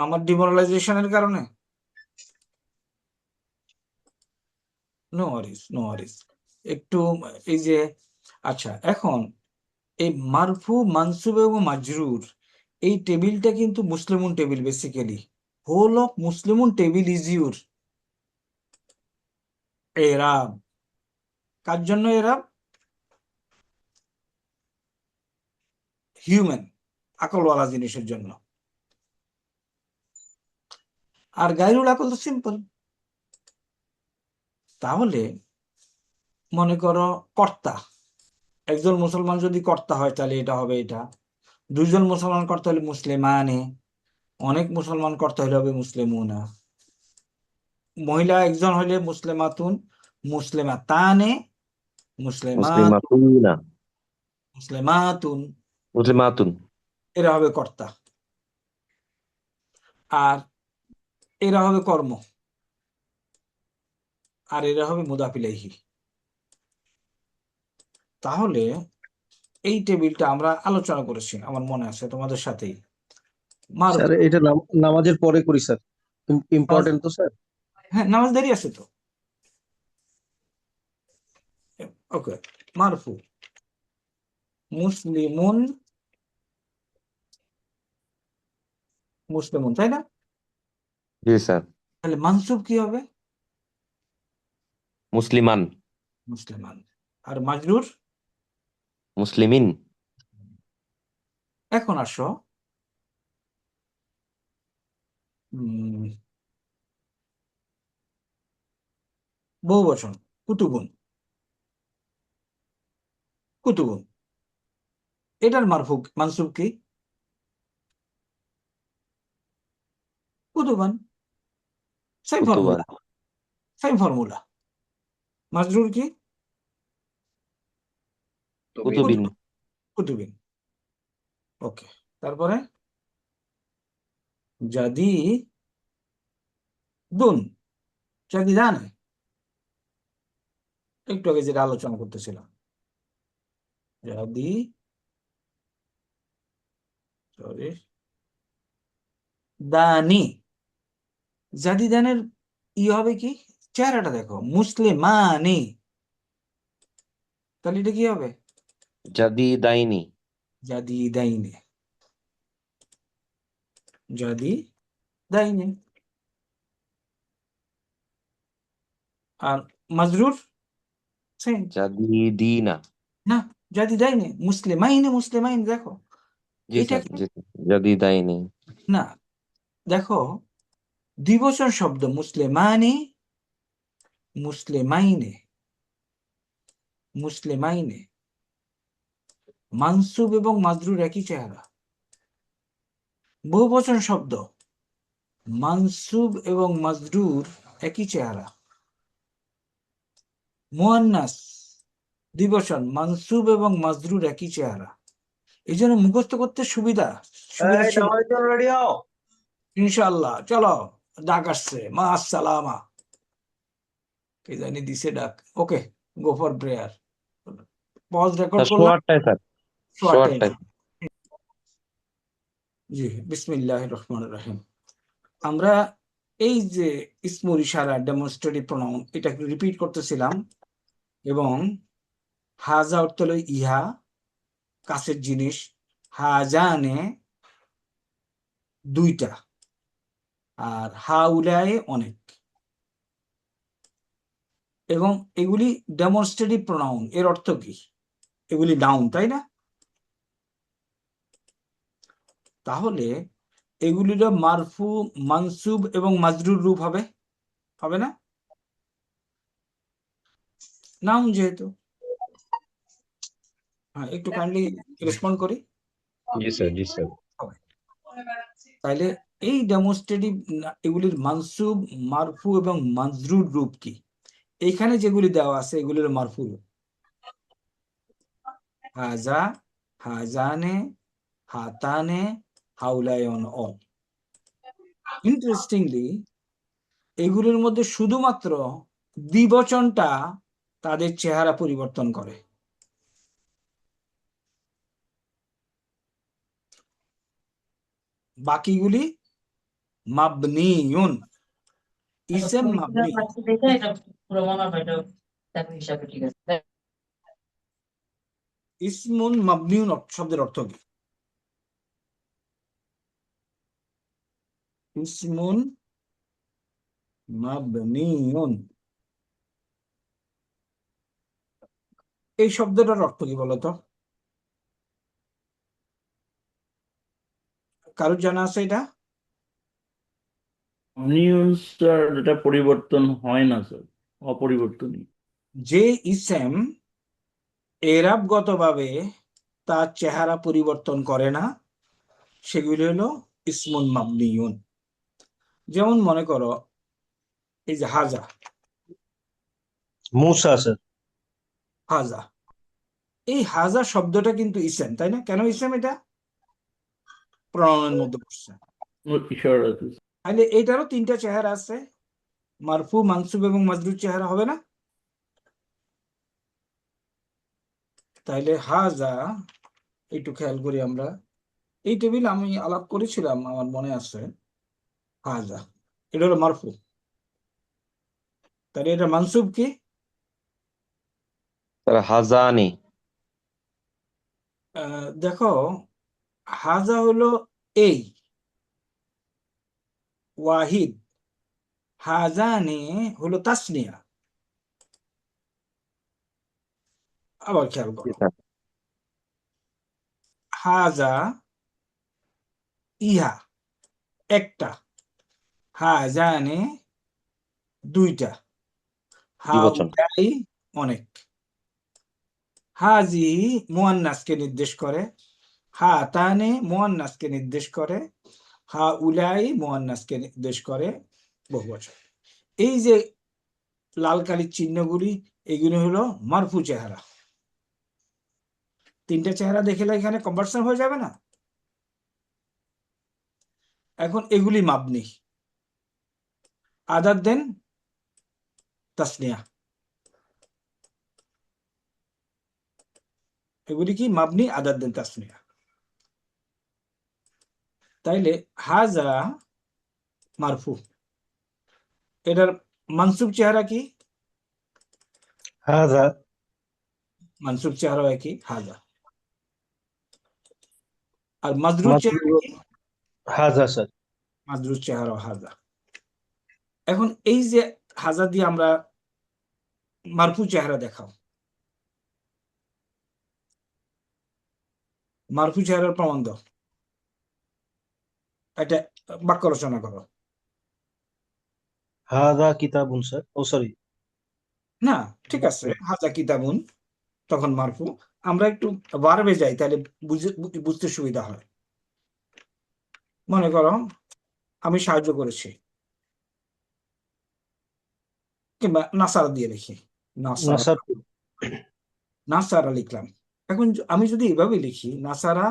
আমার ডিমোরালাইজেশনের কারণে। নো ওয়ারিস, নো ওয়ারিস। একটু এই যে, আচ্ছা এখন এই মারফু মানসুব এবং মাজরুর এই টেবিলটা কিন্তু মুসলিমুন টেবিল। বেসিক্যালি হোল অফ মুসলিমুন টেবিল ইজ ইউর এরাব। কার জন্য এরাব? হিউম্যান, আকলওয়ালা জিনিসের জন্য। আর গায়রুল আকল তো সিম্পল। তাহলে মনে করো কর্তা, একজন মুসলমান যদি কর্তা হয় তাহলে এটা হবে এটা। দুইজন মুসলমান কর্তা হলে মুসলিমানে, অনেক মুসলমান কর্তা হলে হবে মুসলিমুনা। মহিলা একজন হলে মুসলিমাতুন, মুসলিমাতানে, মুসলিমাত, মুসলিমাতুনা, মুসলিমাতুন, মুসলিমাতুন। এরা হবে কর্তা। আর এরা হবে কর্ম, আর এরা হবে মুদাফ ইলাইহি। তাহলে এই টেবিলটা আমরা আলোচনা করেছি, আমার মনে আছে তোমাদের সাথেই। স্যার মারুফ, এটা নামাজের পরে করি স্যার, ইম্পর্টেন্ট তো স্যার। হ্যাঁ নামাজ দেরি আছে তো। ওকে, মারফু মুসলিমুন, মুসলিমুন, তাই না? জি স্যার। তাহলে মানসুব কি হবে? মুসলিমান, মুসলিমান। আর মাজরুর? মুসলিমিন। এখন আসো বহুবচন, কুতুবুন, কুতুবুন, এটার মারফুক মানসুব কি? কুতুবান। সেম কুতুবান, ফর্মুলা, সেম ফর্মুলা। মাজরুর কি? কুতুবিন। কুতুবিন। ওকে, তারপরে যদি দুন, যদি জানে, একটু আগে যেটা আলোচনা করতেছিলাম, যদি, সরি, দানি, যদি দানের ই হবে কি? চেহারাটা দেখো, মুসলিমানি, তাহলে এটা কি হবে? জাদি দাইনি, যদি দাইনে, যদি দাইনে। আর মাজরুর সেম, জাদি দিনা। না যদি দাইনে, মুসলিমাইনে, মুসলিমাইন দেখো জি এটা স্যার, কি? জি স্যার। জাদি দাইনি। না, দেখো দ্বিবচন শব্দ মুসলিমানি, মুসলিমাইনে, মুসলিমাইনে, মানসুব এবং মাজরুর একই চেহারা। বহুবচন শব্দ মানসুব এবং মাজরুর একই চেহারা। মুয়ান্নাস দ্বিবচন মানসুব এবং মাজরুর একই চেহারা। এই জন্য মুখস্থ করতে সুবিধা ছিল রেডি হও। ইনশাআল্লাহ। চলো, ডাক আসছে, মা আসসালামা, কে জানি দিছে ডাক। Okay, go for prayer. Pause record sir করলাম, শোয়ারটাই স্যার, শোয়ার টাইম। শোয়ারটাই। জি, বিসমিল্লাহির রহমানির রহিম। আমরা এই যে ইসমুল ইশারা ডেমনস্ট্রেটিভ প্রোনাউন এটা রিপিট করতেছিলাম, এবং হাজা অর্থ হলো ইহা, কাছের জিনিস। হাজানে দুইটা, আর হাউলায়ে অনেক। এবং এগুলি ডেমনস্ট্রেটিভ প্রোনাউন, এর অর্থ কি? এগুলি নাউন, তাই না? তাহলে এগুলির মারফু, মানসুব এবং মাজরুর রূপ হবে, হবে না? নাউন যেহেতু। হ্যাঁ, একটু কাইন্ডলি রেসপন্ড করি। জি স্যার, জি স্যার। হবে। তাইলে এই ডেমনস্ট্রেটিভ এগুলির মানসুব, মারফু এবং মাজরুর রূপ কি? এখানে যেগুলি দেওয়া আছে এগুলির মারফু রূপ। হাজা, হাজানে, হাতানে, হাউলায়ন অল। ইন্টারেস্টিংলি এগুলির মধ্যে শুধুমাত্র দ্বিবচনটা তাদের চেহারা পরিবর্তন করে। বাকিগুলি মাবনিউন, ইসম মাবনি। ইসমুন মাবনিউন শব্দের অর্থ কি? ইসমুন মাবনিউন, এই শব্দটার অর্থ কি বলতো? কারোর জানা আছে এটা? অনিয়ন স্যার, এটা পরিবর্তন হয় না স্যার, অপরিবর্তনীয়। যে ইসেম এরাবগতভাবে তার চেহারা পরিবর্তন করে না, সেগুলি হলো ইসমুন মাবনিউন। যেমন মনে করো এই যে হাজা, মুসা স্যার। হাজা, এই হাজা শব্দটা কিন্তু ইসেম, তাই না? কেন ইসেম? এটা প্রণয়নের মধ্যে পড়ছে। ইশারা আছে স্যার। তাহলে এটারও তিনটা চেহারা আছে, মারফু, মানসুব এবং মাজরুর চেহারা হবে না? তাইলে হাজা, একটু খেয়াল করি আমরা, এই টেবিল আমি আলাপ করেছিলাম, আমার মনে আছে। হাজা এটা হলো মারফু, তাহলে এটা মানসুব কি? স্যার হাজানি। দেখো, হাজা হলো এই, ওয়াহিদ। হাজানে হলো তাসনিয়া। আবার খেয়াল জি করো, স্যার। হাজা ইহা একটা, হাজানে দুইটা, দ্বিবচন। হাউলাই অনেক। হাজি মুয়ান্নাসকে নির্দেশ করে, হাতানে মুয়ান্নাসকে নির্দেশ করে, হাউলাই মুয়ান্নাসকে নির্দেশ করে, বহুবচন। এই যে লাল কালির চিহ্নগুলি, এগুলি হলো মারফু চেহারা। তিনটা চেহারা দেখলে এখানে কনভার্সন হয়ে যাবে না? এখন এগুলি মাবনি, আদার দেন তাসনিয়া। এগুলি কি মাবনি আদার দেন তাসনিয়া। তাইলে হাজা মারফু, এটার মানসুব চেহারা কি? হাজা। মানসুব চেহারা কি? হাজা। আর মাজরুর চেহারা কি? হাজা স্যার। মাজরুর চেহারা হাজা। এখন এই যে হাজা দিয়ে আমরা মারফু চেহারা দেখাও, মারফু চেহারার প্রমাণ দাও, একটা বাক্য রচনা করো। হাজা কিতাবুন স্যার। ও সরি। না, ঠিক আছে, হাজা কিতাবুন তখন মারফু। আমরা একটু ভার্বে যাই, তাহলে বুঝতে সুবিধা হয়। মনে করো আমি সাহায্য করেছি, কিংবা নাসারা দিয়ে লিখি, নাসারা, নাসার। নাসারা লিখলাম। এখন আমি যদি এভাবে লিখি, নাসারা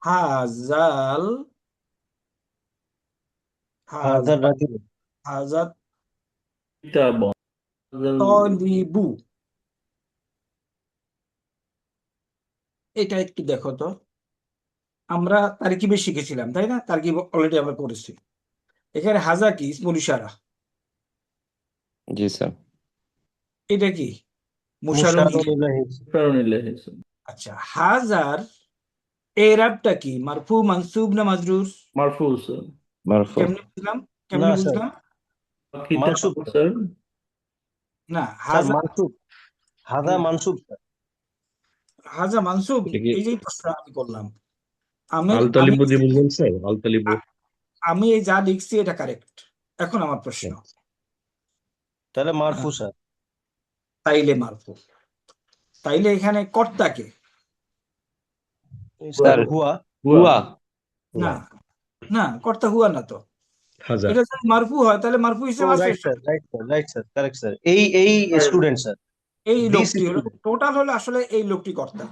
হাজাল হাজার রাজুল। হাজাত কিতাব তলিবু, এটা একটু দেখো তো। আমরা তারকিবে শিখেছিলাম তাই না? তারকিব অলরেডি আমরা করেছি। এখানে হাজা কি? ইসমুল ইশারা। জি স্যার। এটা কি? মুশারুন মুশারুন ইলাইহি। ইলাইহি। কারণিল্লাহি আচ্ছা, হাজার এরাবটা কি? মারফু, মানসুব না মাজরুর? মারফু স্যার। মারফু। কেমনে বুঝলাম? না কেমনে স্যার, বুঝলাম? কিতাব মানসুব স্যার। না, স্যার হাজা মানসুব, হাদা মানসুব স্যার। হাজা মানসুব। এটা কি এই যে প্রশ্ন আমি করলাম, আমি আল আমি তালিবু দিয়ে বুঝলেন স্যার? আল তালিবু। আমি এই যা লিখছি এটা কারেক্ট। এখন আমার প্রশ্ন, তাহলে মারফু স্যার। তাইলে মারফু, তাইলে এখানে কর্তাকে? স্যার হুয়া। হুয়া। না না, কর্তা হুয়া না তো। হাজার। এটা যদি মারফু হয় তাহলে মারফু ও হিসেবে আসবে। Right sir, right sir, right sir, correct sir. এই স্টুডেন্ট স্যার, এই দিস লোকটি হলো স্টুডেন্ট। টোটাল, হলো আসলে এই লোকটি কর্তা।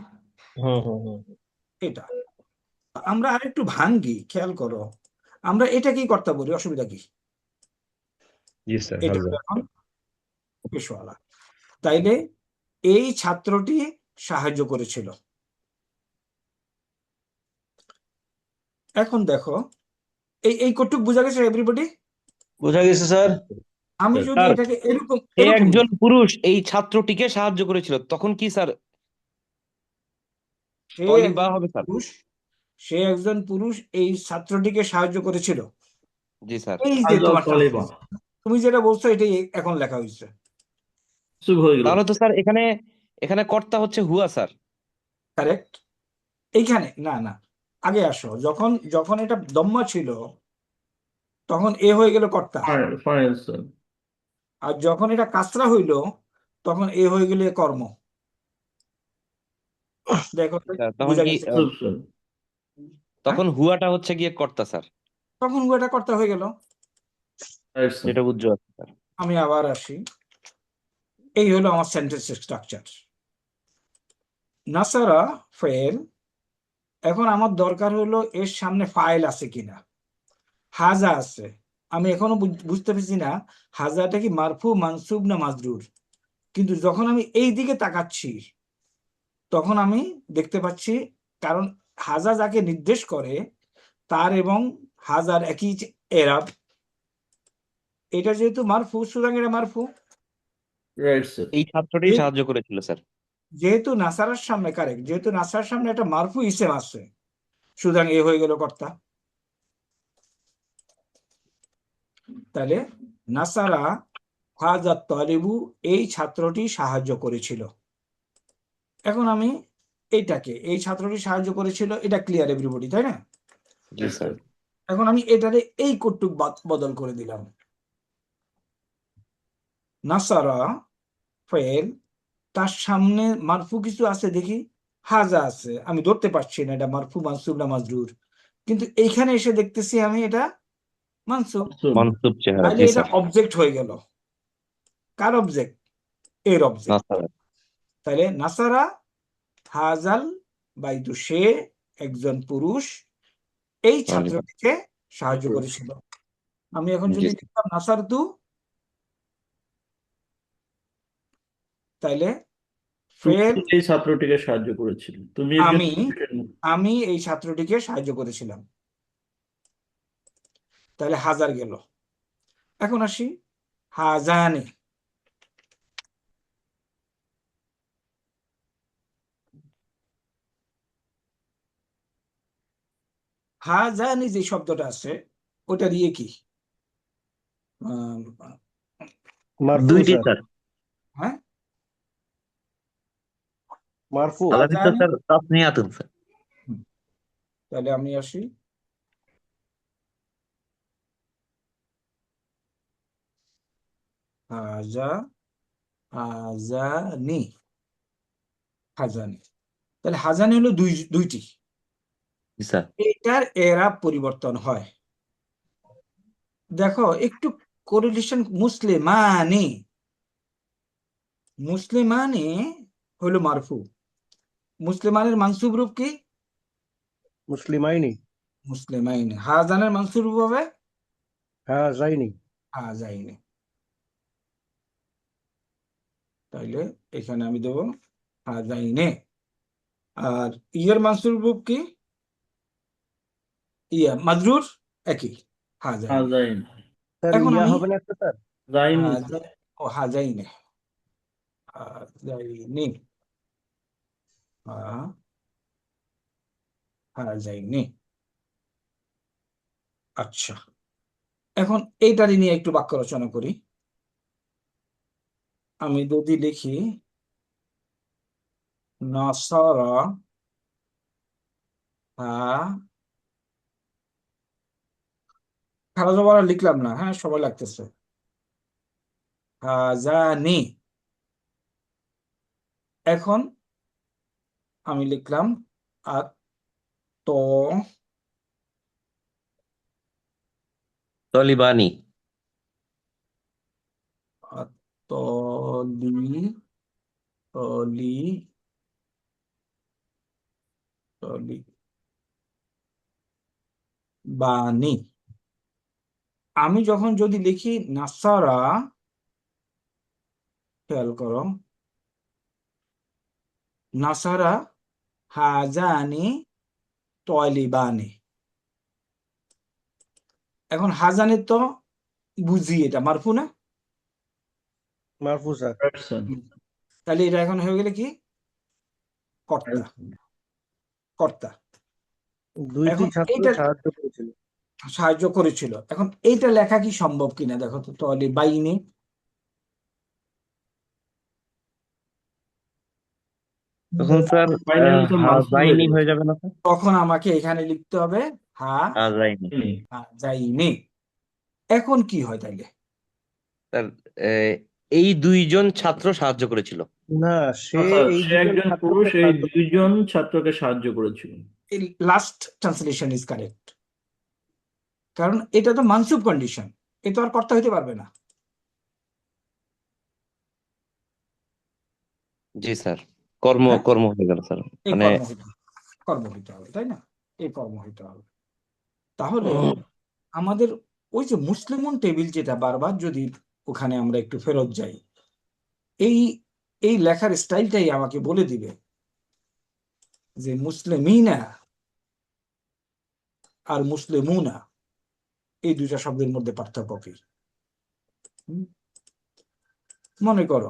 হুম হুম হুম। এটা আমরা আরেকটু ভাঙ্গি, খেয়াল করো। আমরা এটা কি কর্তা বলি, অসুবিধা কি? জি স্যার, এটা হাজার। হলো এখন পেশওয়ালা। তাইলে এই ছাত্রটি সাহায্য করেছিল। এখন দেখো, এই কটুক বোঝা গেছে এভরিবডি? বোঝা গেছে স্যার। আমি যদি স্যার এটাকে এরকম সে এরকম একজন লিখি, পুরুষ এই ছাত্রটিকে সাহায্য করেছিল, তখন কি স্যার সে তলিবা একজন হবে স্যার? পুরুষ, সে একজন পুরুষ এই ছাত্রটিকে সাহায্য করেছিল। জি স্যার। এই যে হাজা তোমার তালিবা তুমি যেটা বলছো এটাই এখন লেখা হয়েছে। শুভ হয়ে গেল। তাহলে তো স্যার এখানে এখানে কর্তা হচ্ছে হুয়া স্যার। কারেক্ট। এইখানে না না, আগে আসো। যখন যখন এটা দম্মা ছিল তখন এ হয়ে গেল কর্তা, ফাইল স্যার। আর যখন এটা কাসরা হইল তখন এ হয়ে গেল কর্ম। দেখো তো, স্যার তখন বুঝা কি গেছে? শুভ স্যার। হ্যাঁ, তখন হুয়াটা হচ্ছে গিয়ে কর্তা স্যার, তখন এটা কর্তা হয়ে গেল। Right sir. যেটা উজ্জ্বল স্যার। আমি আবার আসি, এই হলো আমার সেন্টেন্স স্ট্রাকচার। নাসারা ফেল। এখন আমার দরকার হলো এর সামনে ফাইল আছে কিনা। হাজা আছে, আমি এখনো বুঝতে পারছি না হাজাটা কি মারফু, মানসুব না মাজরুর। কিন্তু যখন আমি এই দিকে তাকাচ্ছি তখন আমি দেখতে পাচ্ছি, কারণ হাজা যাকে নির্দেশ করে তার এবং হাজার একই এরাব। এটা যেহেতু মারফু, সুতরাং এটা মারফু। Right sir. এই ছাত্রটি সাহায্য করেছিল স্যার। যেহেতু নাসারার সামনে, কারেক্ট, যেহেতু নাসারার সামনে একটা মারফু ইসেম আছে, সুতরাং এ হয়ে গেল কর্তা। তাহলে নাসারা হাজা তালিবু, এই ছাত্রটি সাহায্য করেছিল। এখন আমি এইটাকে, এই ছাত্রটি সাহায্য করেছিল, এটা ক্লিয়ার এভরিবডি, তাই না? জি স্যার। এখন আমি এটারে এই কটুক বদল করে দিলাম। নাসারা ফেল, তার সামনে মারফু কিছু আছে দেখি, হাজা আছে, আমি ধরতে পারছি না এটা মারফু, মানসুব না মাজরুর। কিন্তু এইখানে এসে দেখতেছি আমি এটা মানসুব। মানসুব চেহারা, তাহলে জি এটা স্যার। অবজেক্ট হয়ে গেল। কার অবজেক্ট? এর না অবজেক্ট। স্যার। তাহলে নাসারা হাজাল বাইতু, সে একজন পুরুষ এই ছাত্রটিকে সাহায্য করেছিল। আমি এখন জি যদি স্যার। লিখতাম নাসারতু, তাইলে ফেল, তুমি এই ছাত্রটিকে সাহায্য করেছিলে, তুমি একজন আমি পুরুষের মতো। আমি এই ছাত্রটিকে সাহায্য করেছিলাম। তাহলে হাজার গেল। এখন আসি হাজানে। হাজানি যে শব্দটা আছে ওটা দিয়ে কি? আম, মারফু দুইটি স্যার, স্যার। হ্যাঁ, মারফু। আলাদা হাজানি। Sir তাসনিয়াতুন sir. হুম, তাহলে আমি আসি হাজা, হাজানি, হাজানি। তাহলে হাজানি হলো দুইটি। জি স্যার। এটার এরাব পরিবর্তন হয়। দেখো একটু কোরিলেশন, মুসলিমানি, মুসলিমানি হলো মারফু, মুসলিমানের মানসুব রূপ কি? মুসলিমাইনি। মুসলিমাইন। হাজানের মানসুব রূপ হবে হ্যাঁ যাইনি। হাজাইনে। তাইলে এখানে আমি দেবো হাজাইনে। আর ইয়ের মানসুব রূপ কি? ইয়া মাজরুর একই হাজাইনে। হাজাইন স্যার এখন ইয়া আমি হবে না একটা স্যার? যায়নি হাজাইনে হাজাইনে হাজাইনে। আচ্ছা, এখন এইটারই নিয়ে একটু বাক্য রচনা করি। আমি যদি লিখি নাসারা খারাপ জবর আর লিখলাম না, হ্যাঁ সময় লাগতেছে। হাজানি। এখন আমি লিখলাম আত তলিবানি। তলি তলি তলি বানি। আমি যখন যদি লিখি নাসারা, খেয়াল করো, নাসারা হাজানি তলিবানি। এখন হাজানি তো বুঝি এটা মারফু না? মারফু স্যার। তাহলে এটা এখন হয়ে গেলে কি? কর্তা। কর্তা। দুইটি এখন ছাত্র এইটা সাহায্য করেছিল। সাহায্য করেছিল। এখন এইটা লেখা কি সম্ভব কিনা দেখো তো। তলি বাইনি, তখন স্যার ফাইনালি তো মানসুব হয়ে হাজাইনি যাবে। হয়ে যাবে না স্যার? তখন আমাকে এখানে লিখতে হবে হাজাইনি। যাইনি। এখন কি হয় তাইলে? স্যার এই দুইজন ছাত্র সাহায্য করেছিল। না, সে স্যার, এই সে দুজন একজন ছাত্রকে পুরুষ, এই সাহায্য দুইজন ছাত্রকে সাহায্য করেছিল। লাস্ট ট্রান্সলেশন ইজ কারেক্ট, কারণ এটা তো মানসুব কন্ডিশন, এ তো আর কর্তা হইতে পারবে না। জি স্যার, কর্ম হ্যাঁ, কর্ম হয়ে গেল স্যার। এই মানে কর্ম হইতে হবে, তাই না? এই কর্ম হইতে হবে। তাহলে আমাদের ওই যে মুসলিমুন টেবিল যেটা বারবার যদি ওখানে আমরা একটু ফেরত যাই, এই এই লেখার স্টাইলটাই আমাকে বলে দিবে যে মুসলিমিনা আর মুসলিমুনা এই দুইটা শব্দের মধ্যে পার্থক্য কি। মনে করো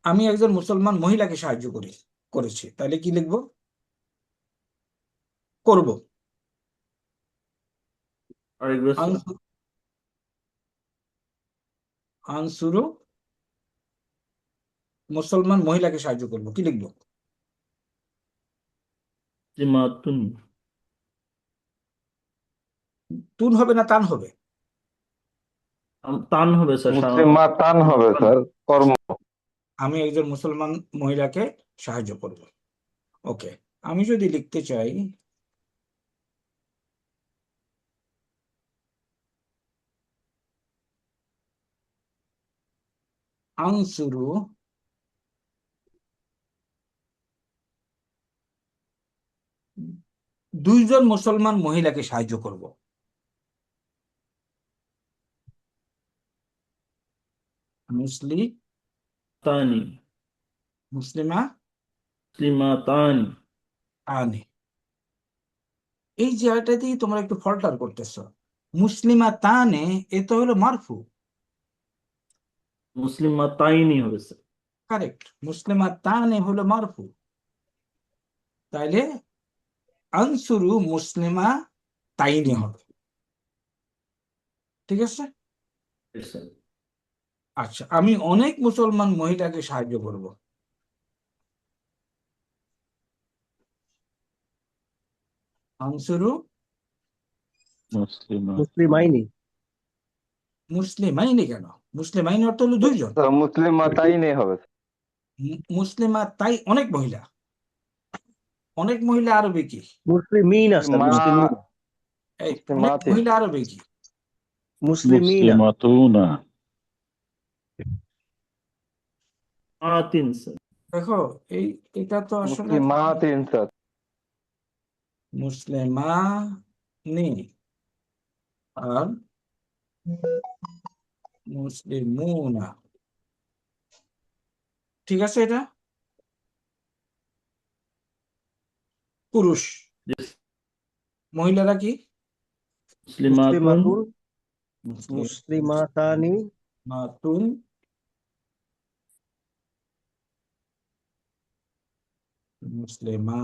আমি একজন মুসলমান মহিলাকে সাহায্য করেছি, তাহলে কি লিখবো? করব। আরেকবার স্যার। আনসুরু, মুসলমান মহিলাকে সাহায্য করব, কি লিখবো? জিমাতুন। তুন হবে না তান হবে? তান হবে স্যার, তান হবে স্যার, কর্ম। আমি একজন মুসলমান মহিলাকে সাহায্য করব। ওকে, আমি যদি লিখতে চাই আনসুরু দুইজন মুসলমান মহিলাকে সাহায্য করব, তানি মুসলিমা মুসলিমাতানি। আনে। এই জায়গাটাতেই তোমরা একটু ফল্টার করতেছো। মুসলিমা তানে এ তো হলো মারফু। মুসলিমাতাইনি হবে স্যার। কারেক্ট, মুসলিমা তানে হলো মারফু। তাইলে আনসুরু মুসলিমা তাইনি হবে। ঠিক আছে? স্যার, আচ্ছা, আমি অনেক মুসলমান মহিলাকে সাহায্য করব। আনসুরু মুসলিমাইনি। মুসলিমাইনি কেন? মুসলিমাইনি অর্থ হলো দুইজন। মুসলিমাতাইনি হবে। মুসলিমা তাই অনেক মহিলা। অনেক মহিলা আরবি কি? মুসলিমিনা স্যার, মা মুসলিমিনা। এই অনেক মুসলিমাতে। মহিলা আরবি কি? মুসলিমিনা। আতিন স্যার। দেখো এটা তো আসলে মুসলিমাতিন স্যার। মুসলিমানি আর মুসলিমুনা, ঠিক আছে? এটা পুরুষ, Yes. মহিলারা কি? মুসলিমাতুন, মুসলিমাতুন, মুসলিমাতানি, মুসলিমাতুন, মুসলিমা,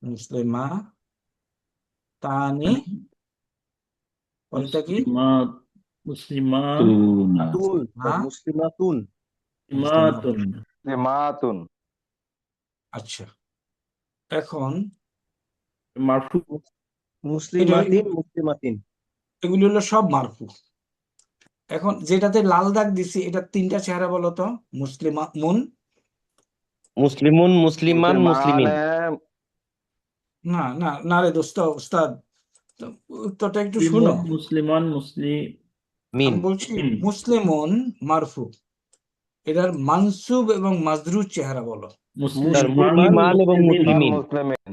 মুসলিমা তানি, পরেরটা কি? মুসলিমাতুনা, তুন, হ্যাঁ, মুসলিমাতুন, মুসলিমাতুন, মুসলিমাতুন। আচ্ছা। এখন মারফু, মুসলিমাতিন, মুসলিমাতিন। এগুলি হলো সব মারফু। এখন যেটাতে লাল দাগ দিছি এটা তিনটা চেহারা বলো তো। মুসলিমুন, মুসলিমুন, মুসলিমান, মুসলিমিন। না না না রে দোস্ত, উস্তাদ, তো উত্তরটা একটু শুনো। মুসলিমান, মুসলিম, মিন। আমি বলছি মুসলিমুন মারফু, এটার মানসুব এবং মাজরুর চেহারা বলো। স্যার মুসলিমান এবং মুসলিমিন। মুসলিমিন।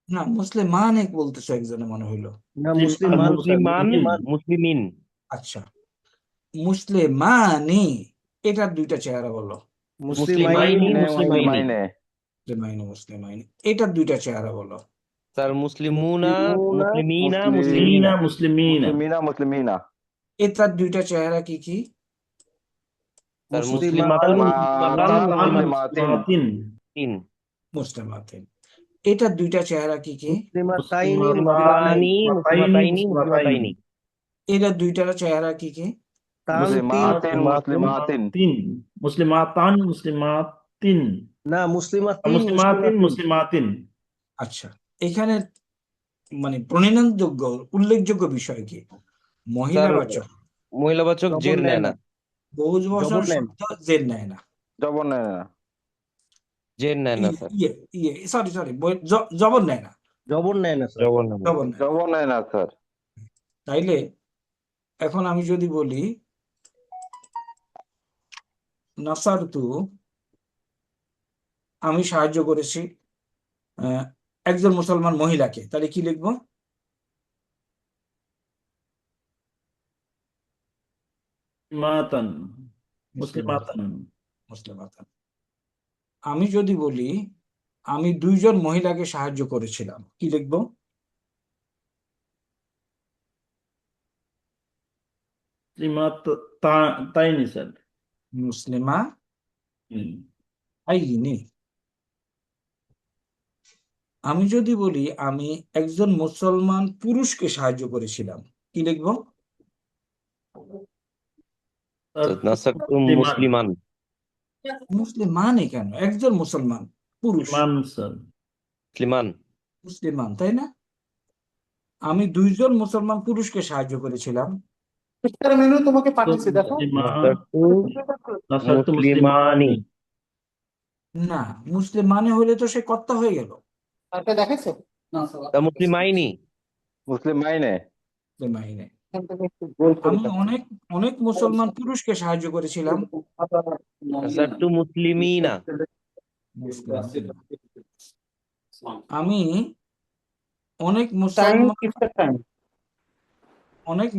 না, মুসলিমান এক বলতেছো একজনে মনে হইলো। না, মুসলিমান, স্যার, মুসলিমান, মুসলিমান। মুসলিমিন। আচ্ছা, মুসলিমানি, এটার দুইটা চেহারা বলো। মুসলিমাইনি, মুসলিমাইনি। মুসলিমাইনি, মুসলিমাইনি, এটার দুইটা চেহারা বলো। স্যার মুসলিমুনা, মুসলিমিনা, মুসলিমিনা, মুসলিমিনা। মুসলিমিনা, মুসলিমিনা, মুসলিমিনা। এটার দুইটা চেহারা কি কি? স্যার মুসলিমাতান, মুসলিমাতান, মুসলিমাতান, মুসলিমাতিন, মুসলিমাতিন। মুসলিমাতিন, এটার দুইটা চেহারা কি কি? মুসলিমাতাইনি, মুসলিমাতানি, মুসলিমাতাইনি, মুসলিমাতাইনি। এটার দুইটার চেহারা কি কি? মুসলিমাতিন, মুসলিমাতিন। মুসলিমাতান, মুসলিমাতিন, না, মুসলিমাতিন, মুসলিমাতিন, মুসলিমাতিন। আচ্ছা, এখানে মানে প্রণয়নযোগ্য উল্লেখযোগ্য বিষয় কি? মহিলাবাচক, মহিলাবাচক জবর জের নেয় নেয় না। না। বহুবচন জবর নেয় না। শব্দ জের নেয় না। জবর নেয় না। জের নেয় না স্যার। সরি জবর নেয় না, জবর নেয় না, স্যার। জবর নেয় না। জবর নেয় না। জবর নেয় না স্যার। তাইলে এখন আমি যদি বলি নাসারতু, আমি সাহায্য করেছি একজন মুসলমান মহিলাকে, তাহলে কি লিখবো? মুসলিমাতান, মুসলিমাতান, মুসলিমাতান। আমি যদি বলি আমি দুইজন মহিলাকে সাহায্য করেছিলাম, কি লিখবো? মুসলিমাতাইনি স্যার। মুসলিমা আইনি। আমি যদি বলি আমি একজন মুসলমান পুরুষকে সাহায্য করেছিলাম, কি লিখবো? নাসারতু মুসলিমান। মুসলিমানই কেন, একজন মুসলমান পুরুষ, স্যার। মুসলিমান। মুসলিমান, তাই না? আমি দুইজন মুসলমান পুরুষকে সাহায্য করেছিলাম। তোমাকে পাঠিয়েছি, দেখো। নাসারতু মুসলিমানি। না, মুসলিমানে হলে তো সে কর্তা হয়ে গেল। এটা দেখেছো? তা মুসলিমাইনি। মুসলিমাইনে। মুসলিমাইনে। আমি অনেক অনেক মুসলমান পুরুষকে সাহায্য করেছিলাম। নাসারতু মুসলিমিনা। আমি অনেক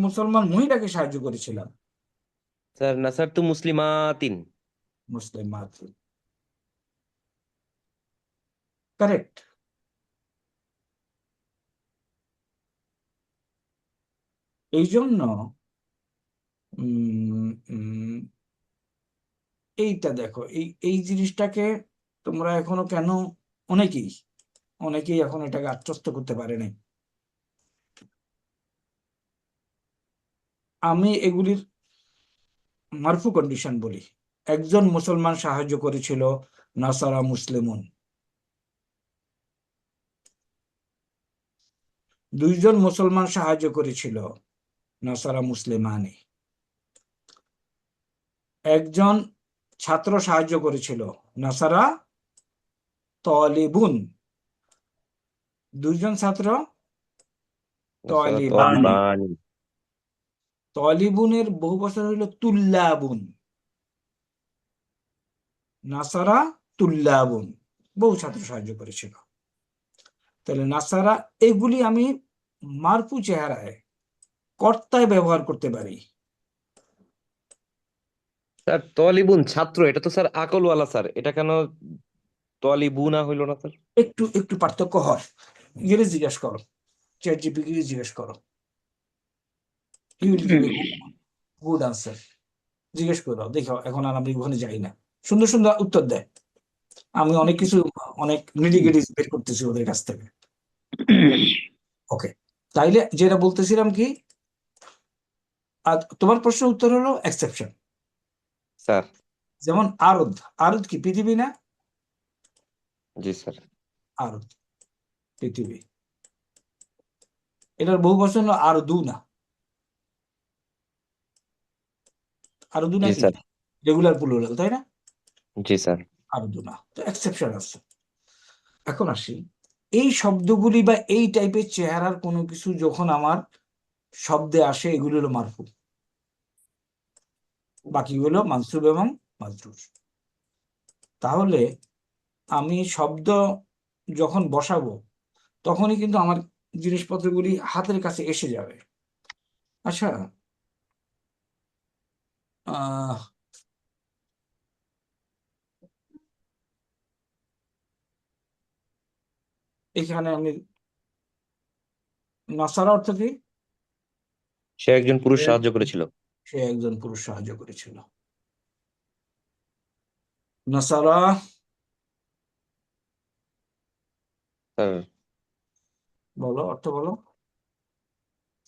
মুসলমান মহিলাকে সাহায্য করেছিলাম। স্যার নাসারতু মুসলিমাতিন। মুসলিমাত, কারেক্ট। এই জন্য এইটা দেখো, এই জিনিসটাকে তোমরা এখনো কেন অনেকেই এখন এটাকে আত্মস্থ করতে পারে নাই। আমি এগুলির মারফু কন্ডিশন বলি। একজন মুসলমান সাহায্য করেছিল, নাসারা মুসলিমুন। দুইজন মুসলমান সাহায্য করেছিল, নাসারা মুসলিমানি। একজন ছাত্র সাহায্য করেছিল, নাসারা তলিবুন। দুইজন ছাত্র তালিবানি। তলিবুনের বহু বছর হইল তুল্লাবুন। নাসারা তুল্লাবুন, বহু ছাত্র সাহায্য করেছিল। তাহলে নাসারা এগুলি আমি মারফু চেহারায় কর্তায় ব্যবহার করতে পারি। স্যার তলিবুন ছাত্র, এটা তো স্যার আকলওয়ালা স্যার, এটা কেন তলিবুনা হইলো না স্যার? একটু একটু পার্থক্য হয়, গেলে জিজ্ঞেস করো, চ্যাট জিপিটি জিজ্ঞেস করো, he will give good answer. জিজ্ঞেস করো, দেখো, এখন আর আমি ওখানে যাই না, সুন্দর সুন্দর উত্তর দেয়। আমি অনেক কিছু, অনেক নিডিগেটিভ বের করতেছি ওদের কাছ থেকে। ওকে, তাইলে যেটা বলতেছিলাম কি, আর তোমার প্রশ্নের উত্তর হলো এক্সেপশন। স্যার যেমন আরদ, আরদ কি পৃথিবী না? জি স্যার। আরদ পৃথিবী, এটার বহু বচন হলো আরদুনা। আরদুনা জি কি স্যার। রেগুলার প্লুরাল, তাই না? জি স্যার। আরদুনা, তো এক্সেপশন আছে। এখন আসি, এই শব্দগুলি বা এই টাইপের চেহারার কোনো কিছু যখন আমার শব্দে আসে, এগুলো হলো মারফু, বাকিগুলো মানসুব এবং মাজরুর। তাহলে আমি শব্দ যখন বসাবো তখনই কিন্তু আমার জিনিসপত্রগুলি হাতের কাছে এসে যাবে। আচ্ছা, আহ এখানে আমি নাসারা অর্থ কি? সে একজন পুরুষ সাহায্য করেছিল। সে একজন পুরুষ সাহায্য করেছিল। নাসারা স্যার, বলো, অর্থ বলো।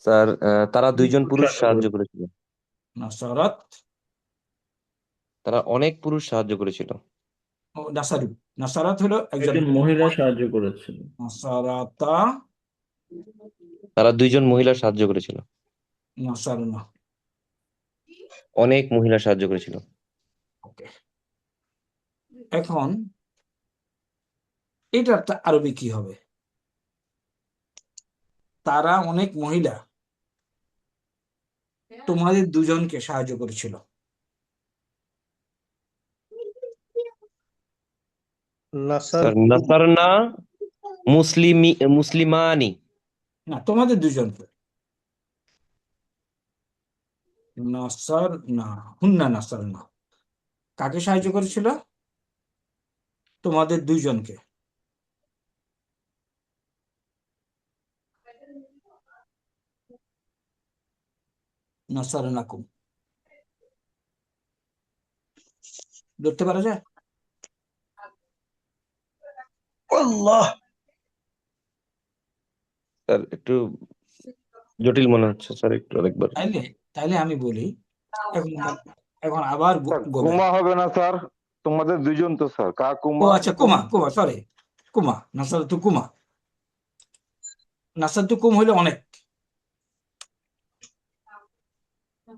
স্যার তারা দুইজন পুরুষ সাহায্য করেছিল। নাসারাত, তারা অনেক পুরুষ সাহায্য করেছিল। ও নাসারু, নাসারাত হলো একজন, একজন মহিলা সাহায্য করেছিল। নাসারাতা, তারা দুইজন মহিলা সাহায্য করেছিল। নাসারুনা। অনেক মহিলা সাহায্য করেছিল। ওকে, এখন এটার আরবি কি হবে? তারা অনেক মহিলা তোমাদের দুজনকে সাহায্য করেছিল। নাসার স্যার নাসারনা মুসলিমানি। না, তোমাদের দুজনকে। নাসার না, হুন্না নাসার না, কাকে সাহায্য করেছিল? তোমাদের দুইজনকে। নাসার নাকুম, ধরতে পারা যায়? আল্লাহ, স্যার একটু জটিল মনে হচ্ছে স্যার, একটু আরেকবার। তাইলে তাইলে আমি বলি, এখন এখন আবার স্যার গোবে। কুমা হবে না স্যার, তোমাদের দুইজন তো স্যার, কা ও কুমা আচ্ছা, কুমা, কুমা, সরি, কুমা, নাসার তু কুমা, নাসার তু কুম হইলে অনেক।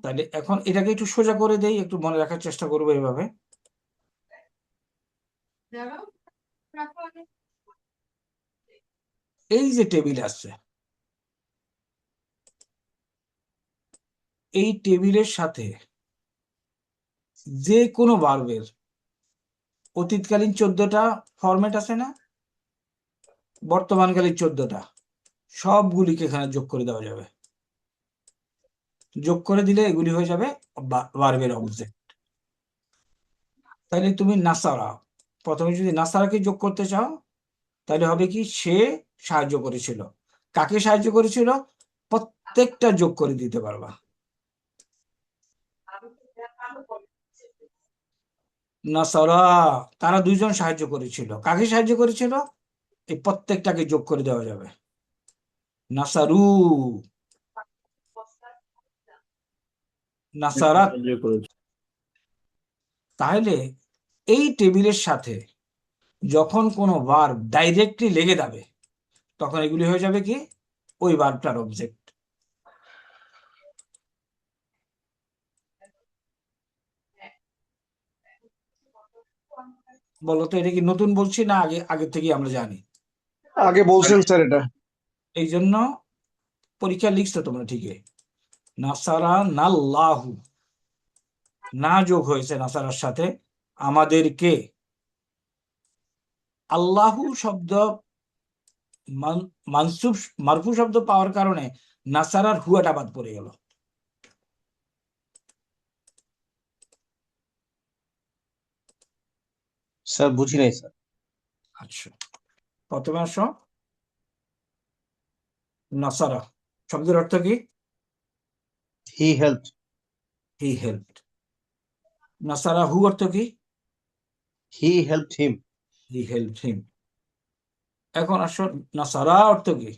তাহলে এখন এটাকে একটু সোজা করে দেই, একটু মনে রাখার চেষ্টা করবো এভাবে। এই যে টেবিল আছে, এই টেবিলের সাথে যে কোনো ভার্বের অতীতকালীন 14টা ফরম্যাট আছে না, বর্তমানকালীন 14টা, সবগুলিকে এখানে যোগ করে দেওয়া যাবে। যোগ করে দিলে এগুলি হয়ে যাবে ভার্বের অবজেক্ট। তাহলে তুমি নাসারা, প্রথমে যদি নাসারাকে যোগ করতে চাও তাহলে হবে কি, সে সাহায্য করেছিল, কাকে সাহায্য করেছিল, প্রত্যেকটা যোগ করে দিতে পারবা। নাসারা, তারা দুইজন সাহায্য করেছিল, কাকে সাহায্য করেছিল, এই প্রত্যেকটাকে যোগ করে দেওয়া যাবে। নাসারু, নাসারাত। সাহায্য করেছিল। তাহলে এই টেবিলের সাথে যখন কোনো ভার্ব ডাইরেক্টলি লেগে যাবে তখন এগুলি হয়ে যাবে কি, ওই ভার্বটার অবজেক্ট। বলতো এটা কি নতুন বলছি না আগে আগে থেকে আমরা জানি? আগে বলছেন স্যার এটা। এই জন্য পরীক্ষা লিখছো তোমরা ঠিকই, নাসারা নাল্লাহু, না যোগ হয়েছে নাসারার সাথে, আমাদেরকে। আল্লাহু শব্দ মানসুব মারফু শব্দ পাওয়ার কারণে নাসারার হুয়াটা বাদ পড়ে গেল। স্যার বুঝি নাই স্যার। আচ্ছা, প্রথমে আসো, নাসারা শব্দের অর্থ কি? He help. He helped. নাসারা হু অর্থ কি? He help him. He helped him. এখন আসো, নাসারা অর্থ কি?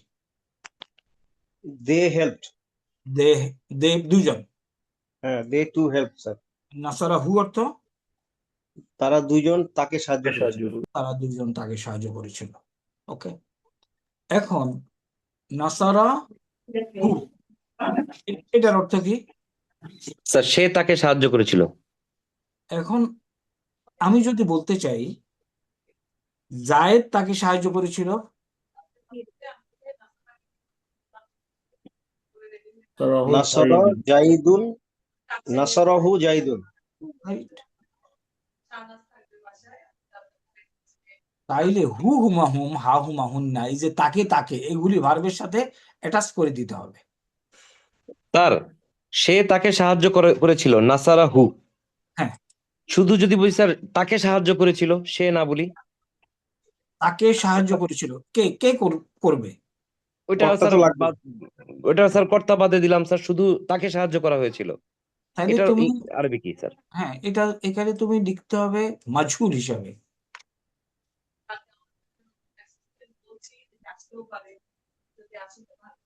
They help. দে, দে দুজন। হ্যাঁ, দে টু হেল্প স্যার। নাসারা হু অর্থ? তারা দুজন তাকে সাহায্য সাহায্য করেছে। করবে। তারা দুজন তাকে সাহায্য করেছিল। ওকে, এখন নাসারা হু, এটার অর্থ কি? স্যার সে তাকে সাহায্য করেছিল। এখন আমি যদি বলতে চাই জায়েদ তাকে সাহায্য করেছিল, তারাহু নাসারা সাইদুন। জাইদুন, নাসারাহু জাইদুন। রাইট? তাইলে হু হুমাহুম, হা হুমাহুন নাই, যে তাকে তাকে এগুলি ভার্বের সাথে অ্যাটাচ করে দিতে হবে। স্যার সে তাকে সাহায্য করেছিল, নাসারা হু। হ্যাঁ, শুধু যদি বলি স্যার তাকে সাহায্য করেছিল, সে না বলি, তাকে সাহায্য করেছিল, কে কে করবে? ওইটা কর্তা স্যার তো লাগবে। ওইটা স্যার কর্তা বাদে দিলাম স্যার, শুধু তাকে সাহায্য করা হয়েছিল। তাইলে এটার তুমি, আরবি কি স্যার? হ্যাঁ, এটা এখানে তুমি লিখতে হবে মাজহুর হিসাবে।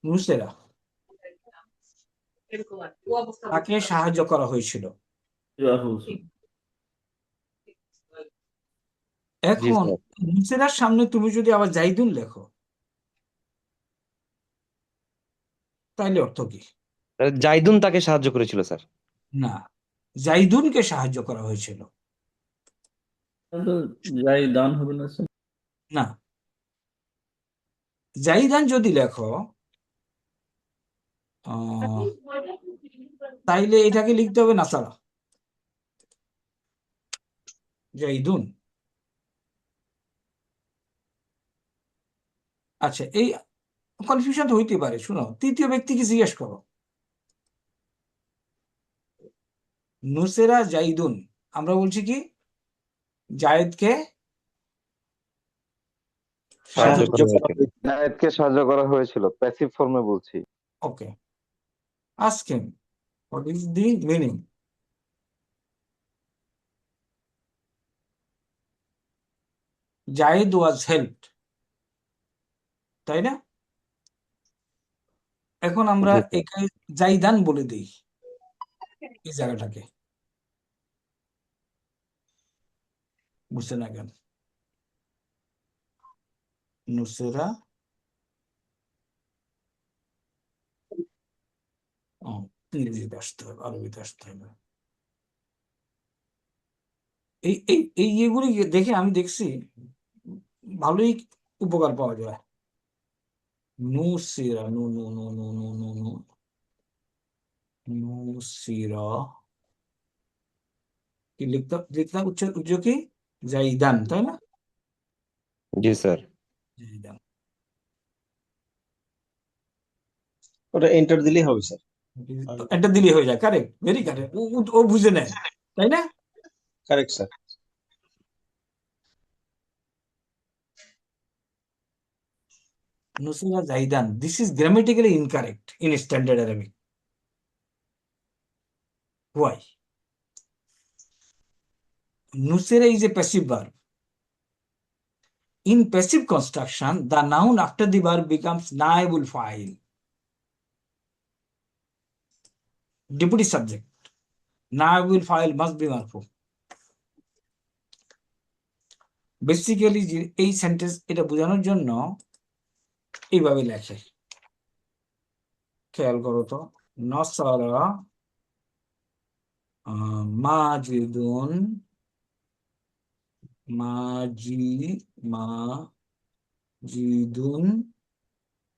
নুসেরা, তাকে সাহায্য করা হয়েছিল। ইয়াহু। জি এখন স্যার। নুসেরার সামনে তুমি যদি আবার জাইদুন লেখো, তাইলে অর্থ কি? জাইদুন তাকে সাহায্য করেছিল স্যার। না, জাইদুনকে সাহায্য করা হয়েছিল। তো যাই দান হবে না স্যার? না, জাইদান যদি লেখো তাইলে এটাকে লিখতে হবে নাসারা, জাইদুন। আচ্ছা, এই কনফিউশন তো হইতে পারে। শুনো, তৃতীয় ব্যক্তিকে জিজ্ঞেস করো। নুসেরা জাইদুন, আমরা বলছি কি জায়েদকে সাহায্য সাহায্য করা সাহায্য করা হয়েছিল। হয়েছে। জায়েদকে সাহায্য করা হয়েছিল, প্যাসিভ ফর্মে বলছি। Okay, ask him what is the meaning. Zaid was helped, তাই না? এখন আমরা জি স্যার। একে জাইদান বলে দিই এই জায়গাটাকে, বুঝতে না কেন? নুসেরা, ইংরেজিতে আসতে হবে, আরবিতে আসতে হবে। এই এই এই ইয়েগুলি দেখে আমি দেখছি ভালোই উপকার পাওয়া যায়। নুসিরা, নু নু নু নু নু নু নু নুসিরা, কি লিখতে লিখলাম, উচ্চ কি জাইদান, তাই না? জি স্যার। জাইদান। ওটা এন্টার দিলেই হবে স্যার। এটা দিলে হয়ে যায়, কারেক্ট, ভেরি কারেক্ট। ও বুঝে নেয়, তাই না? Correct sir. Nusira Zaidan. This is grammatically incorrect in standard Arabic. Why? Nusira is a passive verb. In passive construction, the noun after the verb becomes naibul fa'il, deputy subject. Naibul fa'il must be marfu. Basically এই sentence এটা বোঝানোর জন্য এইভাবে লেখে, খেয়াল করো তো। নসারা মাজিদুন, মাজিদুন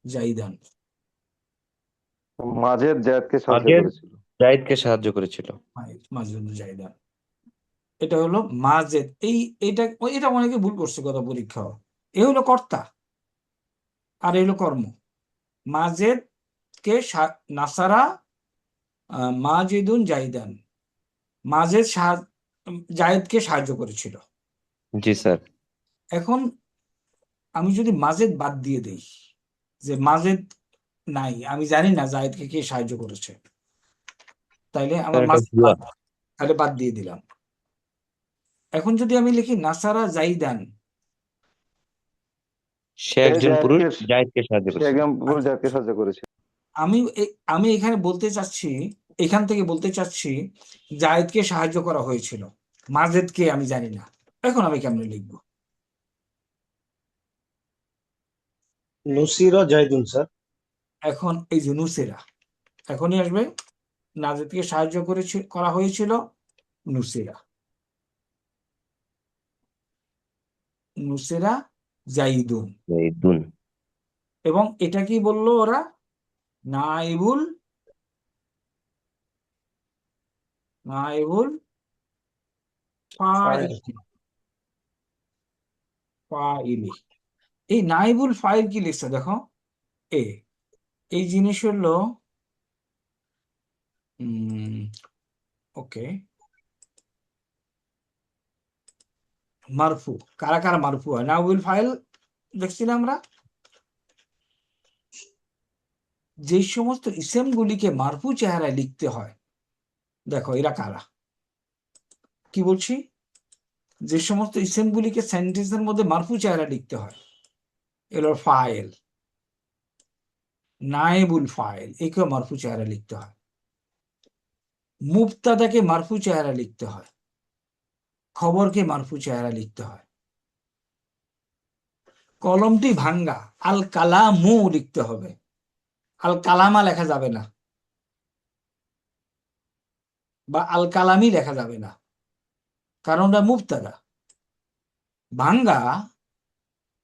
জাইদান। মাজেদ জায়েদকে সাহায্য মাজেদ করেছিল। জায়েদকে সাহায্য করেছিল। মাজিদুন জাইদান। এটা হলো মাজেদ। এটা এটা অনেকে ভুল করছে গত পরীক্ষা। এ হলো কর্তা আর এ হলো কর্ম। মাজেদ কে নাসারা মাজিদুন জাইদান। মাজেদ জায়েদকে সাহায্য করেছিল। জি স্যার। এখন আমি যদি মাজেদ বাদ দিয়ে দেই, যে মাজেদ নাই, আমি জানি না জায়েদকে কে সাহায্য করেছে, তাইলে আমার স্যার এটা মাজেদ ভুয়া। তাহলে বাদ দিয়ে দিলাম। এখন যদি আমি লিখি নাসারা জাইদান, সে একজন পুরুষ জায়েদকে সাহায্য সে করেছে। একজন পুরুষ যাকে সাহায্য করেছে। আমি এখানে বলতে চাচ্ছি, এখান থেকে বলতে চাচ্ছি জায়েদকে সাহায্য করা হয়েছিল, মাজেদকে আমি জানি না। এখন আমি কেমনে লিখবো? নুসিরা জাইদুন স্যার। এখন এই যে নুসেরা এখনই আসবে, মাজেদকে সাহায্য করা হয়েছিল নুসেরা, নুসেরা জাইদুন। জাইদুন। এবং এটা কি বললো ওরা? নাইবুল ফাইল। ফাইলি। এই নাইবুল ফাইল কি লিখছে দেখো, এই জিনিস হলো ওকে, মারফু। কারা কারা মারফু হয়? নাইবুল ফাইল দেখছি না আমরা, যে সমস্ত ইসেম গুলিকে মারফু চেহারায় লিখতে হয়। দেখো এরা কারা, কি বলছি? যে সমস্ত ইসেম গুলিকে সেন্টেন্সের মধ্যে মারফু চেহারা লিখতে হয়, এলো ফাইল। নাইবুল ফাইল একেও মারফু চেহারা লিখতে হয়। মুবতাদাকে মারফু চেহারা লিখতে হয়, খবরকে মারফু চেহারা লিখতে হয়। কলমটি ভাঙ্গা, আল কালামু লিখতে হবে, আল কালামা লেখা যাবে না, বা আল কালামি লেখা যাবে না, কারণ ওটা মুবতাদা। ভাঙ্গা,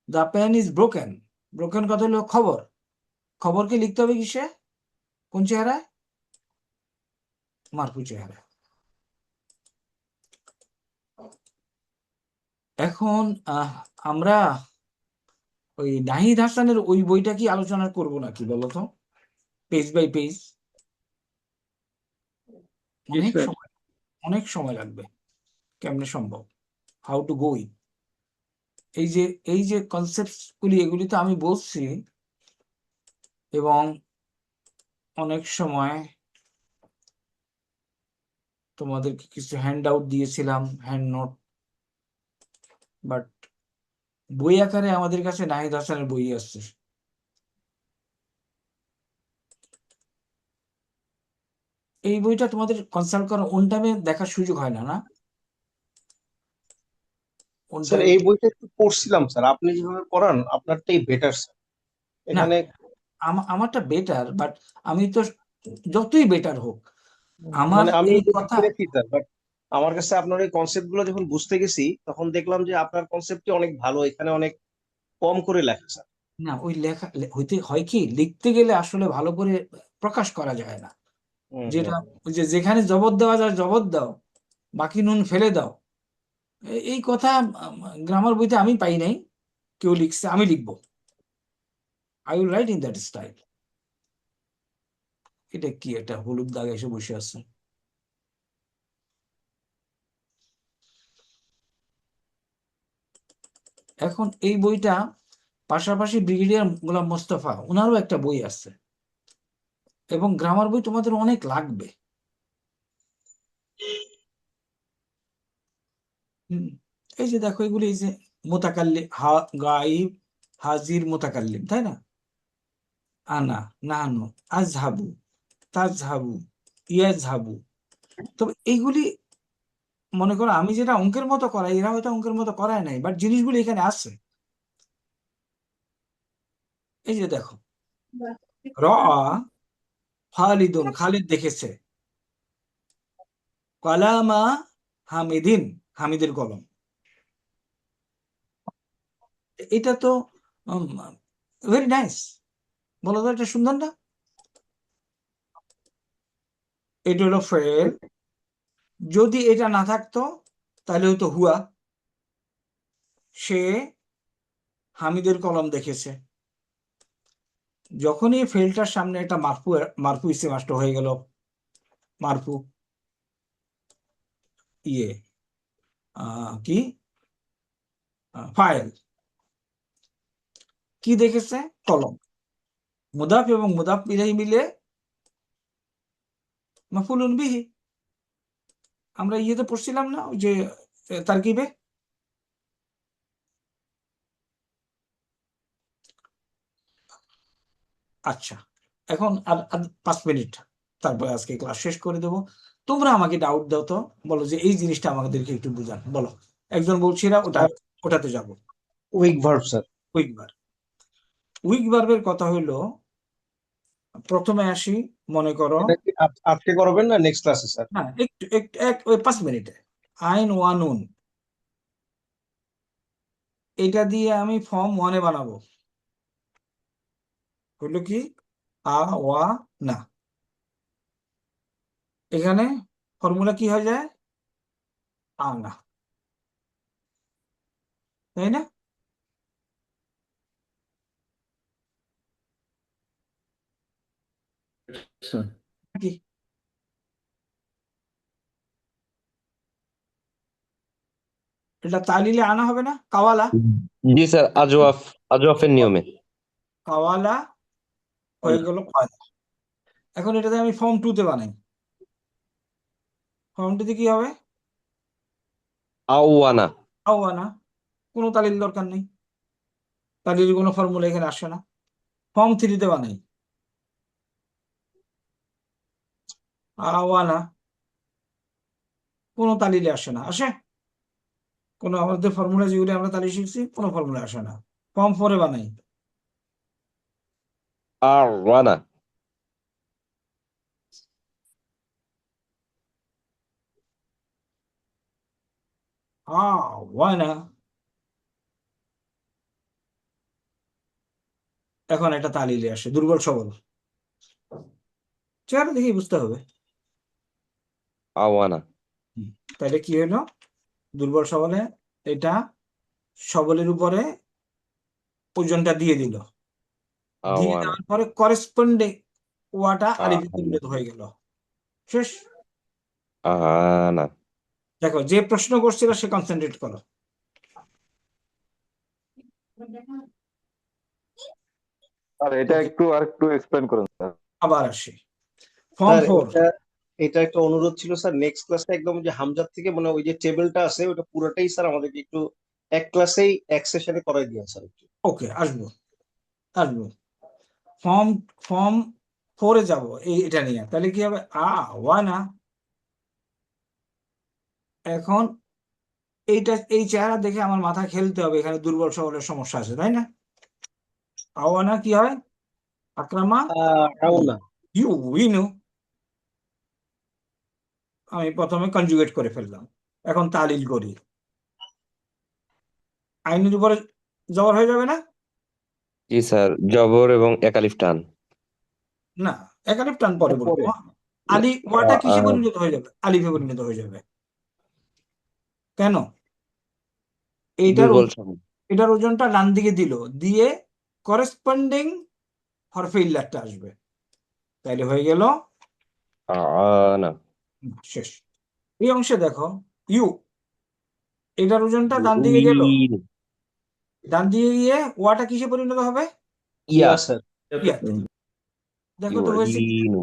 the pen is broken. Broken কথা হলো খবর, খবরকে লিখতে হবে কিসে, কোন চেহারায়? মারফু চেহারায়। এখন আমরা ওই নাহিদ হাসানের ওই বইটা কি আলোচনা করব নাকি বলতো, পেজ বাই পেজ? অনেক সময় লাগবে, কেমনে সম্ভব? How to go in? এই যে কনসেপ্ট গুলি, এগুলি তো আমি বলছি, এবং অনেক সময় তোমাদেরকে কিছু হ্যান্ড আউট দিয়েছিলাম, হ্যান্ড নোট, বাট বই আকারে আমাদের কাছে নাহিদ হাসানের বই আসছে। এই বইটা তোমাদের কনসাল্ট করার অন টাইমে দেখার সুযোগ হয় না, না? অন স্যার টাইম এই বইটা একটু পড়ছিলাম স্যার, আপনি যেভাবে পড়ান আপনারটাই বেটার স্যার। না, এখানে আমারটা বেটার, বাট আমি তো যতই বেটার হোক, আমার মানে আমি এই এই বইটা কথা, কিনেছি স্যার, বাট আমার কাছে আপনার এই কনসেপ্ট গুলো যখন বুঝতে গেছি তখন দেখলাম যে আপনার কনসেপ্টটি অনেক ভালো, এখানে অনেক কম করে লেখা স্যার। না ওই লেখা হইতে হয় কি, লিখতে গেলে আসলে ভালো করে প্রকাশ করা যায় না। যেটা ওই যে যেখানে জবর দেওয়া যায় জবর দাও, বাকি নুন ফেলে দাও, এই কথা গ্রামার বইতে আমি পাই নাই, কেউ লিখছে, আমি লিখবো, I will write in that style. এটা কি, এটা হলুদ দাগ এসে বসে আছে। এখন এই বইটা পাশাপাশি ব্রিগেডিয়ার গোলাম মোস্তফা ওনারও একটা বই আছে, এবং গ্রামার বই তোমাদের অনেক লাগবে। এই যে দেখো এগুলি, এই যে মোতাকাল্লিম, গাইব, হাজির, মোতাকাল্লিম, তাই না? আনা, নাহানু, আজহাবু, তাজহাবু, ইয়াজহাবু। তবে এইগুলি মনে করো আমি যেটা অঙ্কের মতো করাই, এরা হয়তো অঙ্কের মতো করায় নাই, বাট জিনিসগুলি এখানে আছে। এই যে দেখো, খালিদুন, খালিদ দেখেছে, কালামা হামিদিন, হামিদের কলম। এটা তো ভেরি নাইস, বলো তো, এটা সুন্দর না? এটা হলো ফেল। যদি এটা না থাকতো তাহলে হয়তো হুয়া, সে হামিদের কলম দেখেছে। যখনই ফেলটার সামনে একটা মারফু মারফু ইসিম আসলো, হয়ে গেল মারফু ইয়ে কি ফাইল। কি দেখেছে? কলম। মুদাফ এবং মুদাফ ইলাইহি মিলে মাফউলুন বিহি। আমরা ইয়েতে পড়ছিলাম না, ওই যে তারকিবে। আচ্ছা, এখন আর 5 মিনিট, তারপরে আজকে ক্লাস শেষ করে দেবো। তোমরা আমাকে ডাউট দাও তো, বলো যে এই জিনিসটা আমাদেরকে একটু বুঝান। বলো, একজন বলছিলা ওটাতে যাব। Weak verb sir. Weak verb. Weak ভার্বের কথা হইলো, প্রথমে আসি, মনে করো, এটা কি আজকে করবেন না নেক্সট ক্লাসে স্যার? হ্যাঁ একটু একটু ওই 5 মিনিটে। আইন ওয়া নুন, এটা দিয়ে আমি ফর্ম 1-এ বানাবো। হইলো কি? আ ওয়া না। এখানে ফর্মুলা কি হয়ে যায়? আনা, তাই না? স্যার কি এটা তালিলে আনা হবে না? কাওয়ালা, জি স্যার, আজওয়াফের নিয়মে। কাওয়ালা হয়ে গেল কয়লা। এখন এটাতে আমি ফর্ম 2-তে বানাই। ফর্ম 2-তে কি হবে? আওয়ানা। আওয়ানা। কোনো তালিল দরকার নেই, তালিলের কোনো ফর্মুলা এখানে আসে না। ফর্ম 3-তে বানাই, আওয়ানা। কোনো তালিলে আসে না, আসে? কোনো আমাদের ফর্মুলা যেগুলো আমরা তালিল শিখছি, কোনো ফর্মুলা আসে না। ফর্ম 4-এ বানাই, আওয়ানা। আওয়ানা। এখন একটা তালিলে আসে, দুর্বল সবল। চেহারা দেখেই বুঝতে হবে। আওয়ানা। তাহলে কি হলো? দুর্বল সবলে এটা সবলের উপরে ওজনটা দিয়ে দিল, দিয়ে আওয়ানা। দেওয়ার পরে করেসপন্ডিং ওয়াটা আলিফে আহানা। পরিণত হয়ে গেল। শেষ। আহানা। দেখো, যে প্রশ্ন করছিল সে কনসেন্ট্রেট করো। আর এটা Okay, একটু আর একটু এক্সপ্লেন করুন স্যার। আবার আসি, ফর্ম স্যার 4। এটা একটা অনুরোধ ছিল স্যার, নেক্সট ক্লাসে একদম যে হামজার থেকে মানে ওই যে টেবিলটা আছে ওটা পুরোটাই স্যার আমাদেরকে একটু এক ক্লাসেই এক সেশনে করাই দিন স্যার একটু। ওকে, আসবো আসবো। ফর্ম ফর্ম 4-এ যাবো এটা নিয়ে। তাহলে কি হবে? ওয়ানা। এখন এই চেহারা দেখে আমার মাথা খেলতে হবে, এখানে দুর্বল সবলের সমস্যা আছে, তাই না? আওয়ানা কি হয়? আকরামা আউনা। ইউ উইনু। আমি প্রথমে কনজুগেট করে ফেললাম, এখন তালিল করি। আইনের উপরে জবর হয়ে যাবে না? জি স্যার, জবর এবং একালিফ টান। না, একালিফ টান পরে বলবো। পরে। আলি ওয়াটা কিসে আ- পরিণত হয়ে যাবে? আলিফে পরিণত হয়ে যাবে। কেন? দুর্বল সবল। এটার ওজনটা ডান দিকে দিল, দিয়ে করেসপন্ডিং হরফে ইল্লাতটা আসবে, তাইলে হয়ে গেল আনা। শেষ। এই অংশে দেখো, ইউ, এটার ওজনটা ডান দিকে গেল, উইন। ডান দিকে গিয়ে ওয়াটা কিসে পরিণত হবে? ইয়া। স্যার। ইয়াতে। দেখো তো হয়েছে কি? ইউরিনু।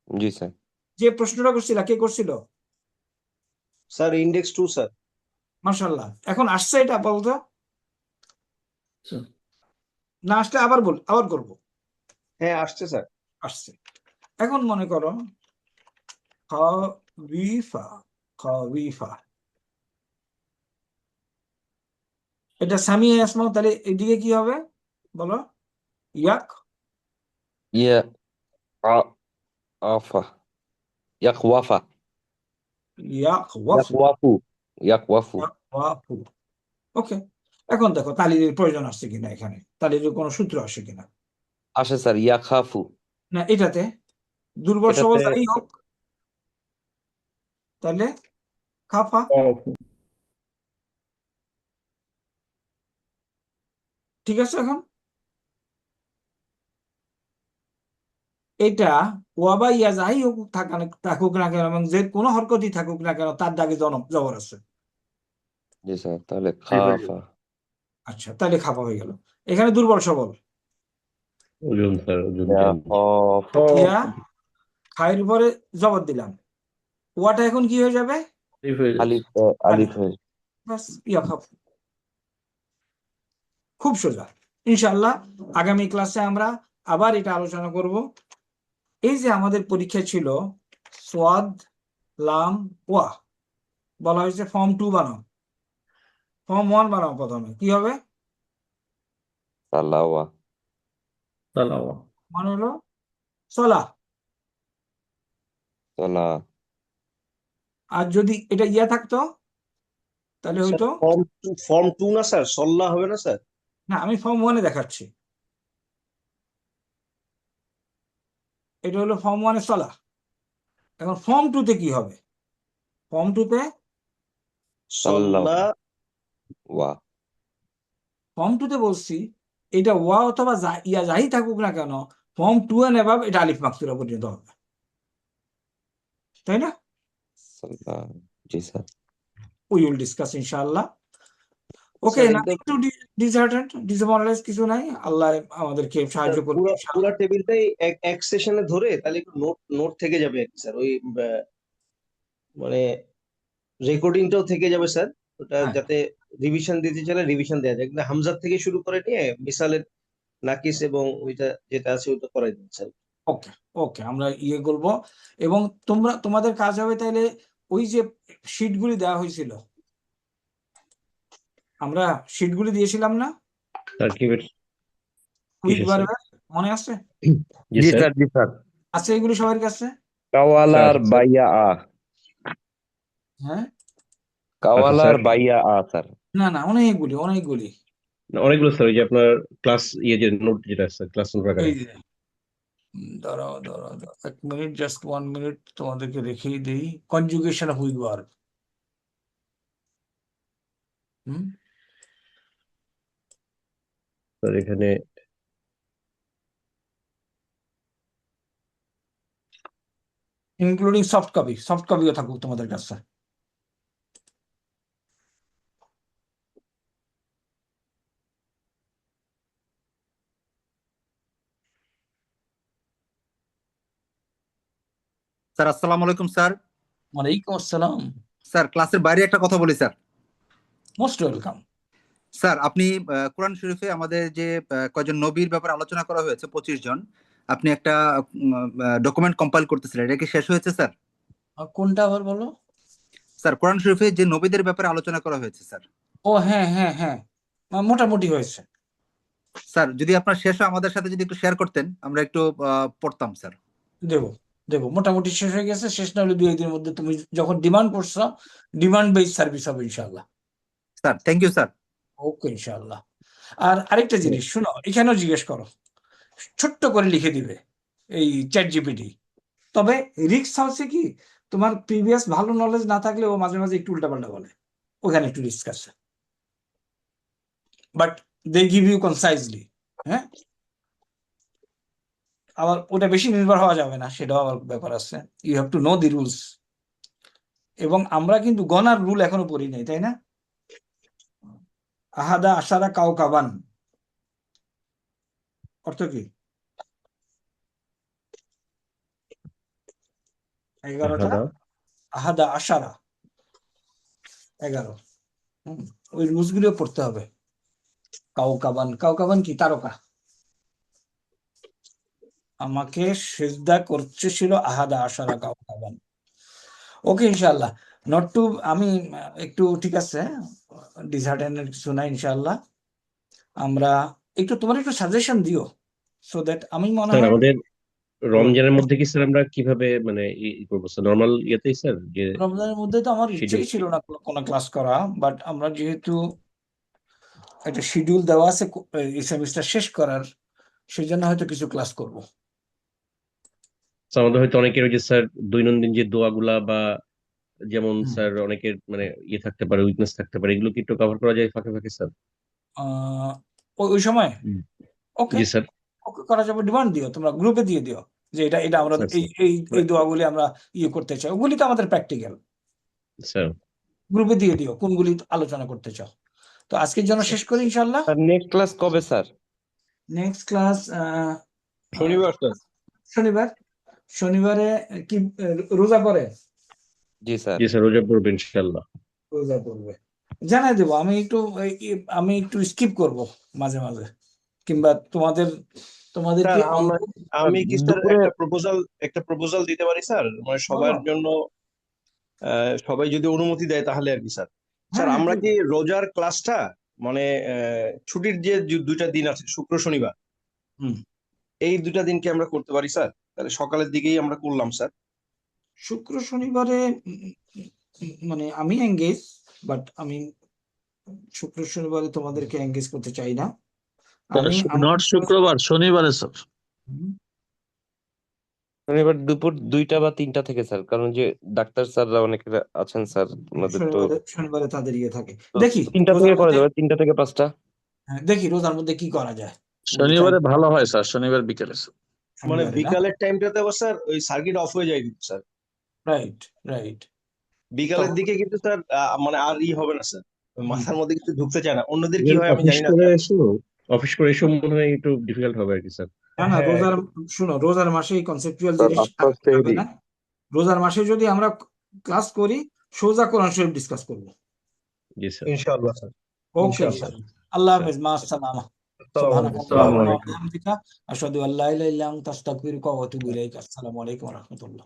জি স্যার। যে প্রশ্নটা করছিল কে করছিল? Sir index 2 sir. মাশাআল্লাহ। এখন আসছে এটা বলতো? স্যার না আসলে আবার আবার করবো। হ্যাঁ আসছে স্যার। আসছে। এখন মনে করো খাবিফা, খাবিফা, এটা সামিয়া আসমাও, তাহলে এদিকে কি হবে বলো? ইয়াক ইয়া। আফা। ইয়াকওয়াফা। ইয়াক ওয়াফু, ইয়াকওয়াফু। ইয়াকওয়াফু। ওয়াফু। ওকে, এখন দেখো তালিলের প্রয়োজন আসছে কিনা, এখানে তালিলের কোনো সূত্র আসে কিনা। আসে স্যার, ইয়াখাফু। না, এটাতে দুর্বল সবল এটাতে যাই হোক, তাহলে খাফা। অফ ঠিক আছে? এখন এটা ওয়া বা ইয়া যাই হোক থাকুক না কেন এবং যে কোনো হরকতই থাকুক না কেন তার দাগে জবর আছে। জি স্যার, তাহলে জি ভাই। খাফা। আচ্ছা, তাহলে খাপা হয়ে গেল। এখানে দুর্বল সবল ওজন স্যার, ওজন ইয়া চেঞ্জ। খফ। ইয়া খায়ের উপরে জবর দিলাম, ওয়াটা এখন কি হয়ে যাবে? ঠিক হয়ে যাচ্ছে। আলিফ আলিফ। আলিফ হয়ে বাস, ইয়া খাপ। খুব সোজা। ইনশাআল্লাহ আগামী ক্লাসে আমরা আবার এটা আলোচনা করব। এই যে আমাদের পরীক্ষা ছিল সোয়াদ লাম ওয়া, বলা হয়েছে ফর্ম 2 বানাও, ফর্ম 1 বানাও। প্রথমে কি হবে? সালাওয়া। সালাওয়া। মানে হলো সলা। সলা। আর যদি এটা ইয়া থাকতো তাহলে স্যার হয়তো, ফর্ম 2 না স্যার, সল্লাহ হবে না স্যার? না আমি ফর্ম 1 দেখাচ্ছি, এটা হলো ফর্ম 1 সলা। এখন ফর্ম 2 তে কি হবে? ফর্ম 2 তে, সল্লাহ। ওয়া। ফর্ম 2 তে বলছি এটা ওয়া অথবা ইয়া যাই থাকুক না কেন, ফর্ম 2 এন্ড অ্যাবাভ এটা আলিফ মাকসুরা পর্যন্ত হবে, তাই না? সাল্লা। জি স্যার। উই উইল ডিসকাস ইনশাআল্লাহ। ওকে, স্যার না একদম একটু ডিসহার্টেন্ড ডিসঅ্যাপয়েন্টেড কিছু নাই, আল্লাহ আমাদেরকে সাহায্য করবে পুরো ইনশাআল্লাহ। টেবিলটাই এক সেশনে ধরে তাহলে একটু নোট নোট থেকে যাবে আর কি স্যার, ওই মানে রেকর্ডিংটাও থেকে যাবে স্যার, ওটা হ্যাঁ, যাতে রিভিশন দিতে চাইলে রিভিশন দেওয়া যায়, কিন্তু হামজার থেকে শুরু করে নিয়ে মিসালের নাকিস এবং ওইটা যেটা আছে ওইটা করাই দিন স্যার। ওকে ওকে, আমরা ইয়ে করব। এবং তোমাদের কাজ হবে তাইলে ওই যে শিটগুলি দেওয়া হয়েছিল, আমরা শিটগুলি দিয়েছিলাম না স্যার কি উইক কিসের স্যার? বারবার, মনে আছে? জি জি স্যার। স্যার, জি স্যার। আছে এগুলি সবার কাছে? কাওয়ালার স্যার। বাইয়া আ। হ্যাঁ, কাওয়ালার স্যার। বাইয়া আ স্যার। না না, অনেকগুলি অনেকগুলি। না, অনেকগুলো স্যার, ওই যে আপনার ক্লাস যে নোট যেটা আছে ক্লাস নোট আকারে। এই যে দাঁড়াও দাঁড়াও দাঁড়াও, 1 মিনিট, জাস্ট 1 মিনিট, তোমাদেরকে রেখেই দিই। Conjugation of week verb, sir এখানে ইনক্লুডিং সফট কপিও থাকুক তোমাদের কাছে। স্যার আসসালামু আলাইকুম স্যার। ওয়ালাইকুম আসসালাম। স্যার ক্লাসের বাইরে একটা কথা বলি স্যার। Most welcome. স্যার আপনি কোরআন শরীফে আমাদের যে কয়জন নবীর ব্যাপারে আলোচনা করা হয়েছে 25 জন, আপনি একটা ডকুমেন্ট কম্পাইল করতেছিলেন, এটা কি শেষ হয়েছে স্যার? কোনটা আবার বলো? স্যার কোরআন শরীফে যে নবীদের ব্যাপারে আলোচনা করা হয়েছে স্যার। ও হ্যাঁ হ্যাঁ হ্যাঁ, মোটামুটি হয়েছে। স্যার যদি আপনার শেষ হয় আমাদের সাথে যদি একটু শেয়ার করতেন, আমরা একটু পড়তাম স্যার। দেবো দেবো, মোটামুটি শেষ হয়ে গেছে। শেষ না হলে 2-1 দিনের মধ্যে, তুমি যখন ডিমান্ড করছো, ডিমান্ড বেস সার্ভিস হবে ইনশাআল্লাহ। Sir thank you sir. Okay ইনশাআল্লাহ। আর আরেকটা জিনিস শুনো, এখানেও জিজ্ঞেস করো, ছোট্ট করে লিখে দিবে এই চ্যাট জিপিটি। তবে রিস্ক হচ্ছে কি, তোমার প্রিভিয়াস ভালো নলেজ না থাকলে ও মাঝে মাঝে একটু উল্টাপাল্টা বলে, ওখানে একটু রিস্ক আছে, বাট দে গিভ ইউ কনসাইজলি। হ্যাঁ, আবার ওটা বেশি নির্ভর হওয়া যাবে না, সেটাও আবার ব্যাপার আছে। You have to know the rules. এবং আমরা কিন্তু গনার রুল এখনো পড়ি নাই, তাই না? আহাদা আশারা কাওকাবান অর্থ কি? 11টা, আহাদা। আহাদা আশারা 11। ওই রুলস গুলো পড়তে হবে। কাওকাবান, কাওকাবান কি? তারকা। আমাকে সিজদা করছে ছিল আহাদা আশারা কাওকাবান। ওকে ইনশাআল্লাহ। নট টু, আমি একটু ঠিক আছে, ডিসহার্টেনের কিছু নাই ইনশাআল্লাহ। আমরা একটু, তোমার একটু সাজেশন দিও, সো দ্যাট আমি মনে স্যার হয় আমাদের রমজানের মধ্যে কি স্যার আমরা কিভাবে মানে ই করবো স্যার, নর্মাল ইয়েতেই স্যার যে রমজানের মধ্যে তো আমার শিডিউল? ইচ্ছেই ছিল না কোনো ক্লাস করা, বাট আমরা যেহেতু একটা শিডিউল দেওয়া আছে এই সেমিস্টার শেষ করার, সেই জন্য হয়তো কিছু ক্লাস করব। আমাদের হয়তো অনেকের ওই যে স্যার দৈনন্দিন যে দোয়াগুলা বা যেমন স্যার অনেকের মানে ইয়ে থাকতে পারে, উইকনেস থাকতে পারে, এগুলো কি একটু কভার করা যায় ফাঁকে ফাঁকে স্যার? ওই সময় হুম। ওকে জি স্যার ওকে করা যাবে, ডিমান্ড দিও, তোমরা গ্রুপে দিয়ে দিও যে এটা আমরা স্যার এই এই এই দোয়াগুলি আমরা করতে চাই, ওগুলি তো আমাদের প্র্যাকটিক্যাল, স্যার গ্রুপে দিয়ে দিও কোনগুলি আলোচনা করতে চাও। তো আজকের জন্য শেষ করি ইনশাল্লাহ। স্যার নেক্সট ক্লাস কবে স্যার? নেক্সট ক্লাস শনিবার স্যার। শনিবার। শনিবারে কি রোজা পড়ে? জি স্যার। জি স্যার রোজা পড়বে ইনশাআল্লাহ। রোজা পড়বে, জানাই দেবো। আমি একটু স্কিপ করব মাঝে মাঝে, কিংবা তোমাদেরকে স্যার আমি কি স্যার দুপুরে একটা প্রপোজাল দিতে পারি স্যার, মানে সবার জন্য সবাই যদি অনুমতি দেয় তাহলে আর কি স্যার। স্যার হ্যাঁ, আমরা ঠিক। কি রোজার ক্লাসটা মানে ছুটির যে দুইটা দিন আছে শুক্র শনিবার, হুম। এই দুইটা দিনকে আমরা করতে পারি স্যার, তাহলে সকালের দিকেই আমরা করলাম স্যার। শুক্র শনিবারে মানে আমি এঙ্গেজ, বাট আমি শুক্র শনিবারে তোমাদেরকে এঙ্গেজ করতে চাই না। আমি নট শুক্রবার, শনিবারে স্যার। শনিবার দুপুর 2টা বা 3টা থেকে স্যার, কারণ যে ডাক্তার স্যাররা অনেকে আছেন স্যার, ওনাদের তো শনিবারে তাদের থাকে। তো দেখি 3টা থেকে করা যাবে, 3টা থেকে 5টা। দেখি রোজার মধ্যে কি করা যায়। শনিবারে ভালো হয় স্যার, শনিবার বিকেলে স্যার। মানে শনিবারে না? বিকালের টাইমটাতে আবার স্যার ওই সার্কিট অফ হয়ে যায় কিন্তু স্যার, রাইট রাইট। বিকালের দিকে কিন্তু স্যার মানে আর হবে না স্যার, মাথার মধ্যে কিছু ঢুকতে চায় না। অন্যদের কি Even হয় আমি অফিস জানি না করে স্যার। এসো, অফিস করে এসো মনে হয় একটু ডিফিকাল্ট হবে আর কি স্যার। না হ্যাঁ, রোজার, শুনো, রোজার মাসে এই কনসেপচুয়াল স্যার জিনিস আপনার হবে না। রোজার মাসে যদি আমরা ক্লাস করি, সোজা কোরআন শরীফ ডিসকাস করবো। জি স্যার। ইনশাআল্লাহ স্যার। ওকে ইনশাআল্লাহ। আল্লাহ স্যার। হাফেজ, মা আসসালামা। আসসালামু সুবহানাক আলাইকুম। আল্লাহুম্মা ওয়া আলাইকুম। বিহামদিকা আশহাদু আল্লা ইলাহা ইল্লা আনতা আস্তাগফিরুকা ওয়া আতুবু ইলাইক। আসসালামু আলাইকুম ওয়া রাহমাতুল্লাহ।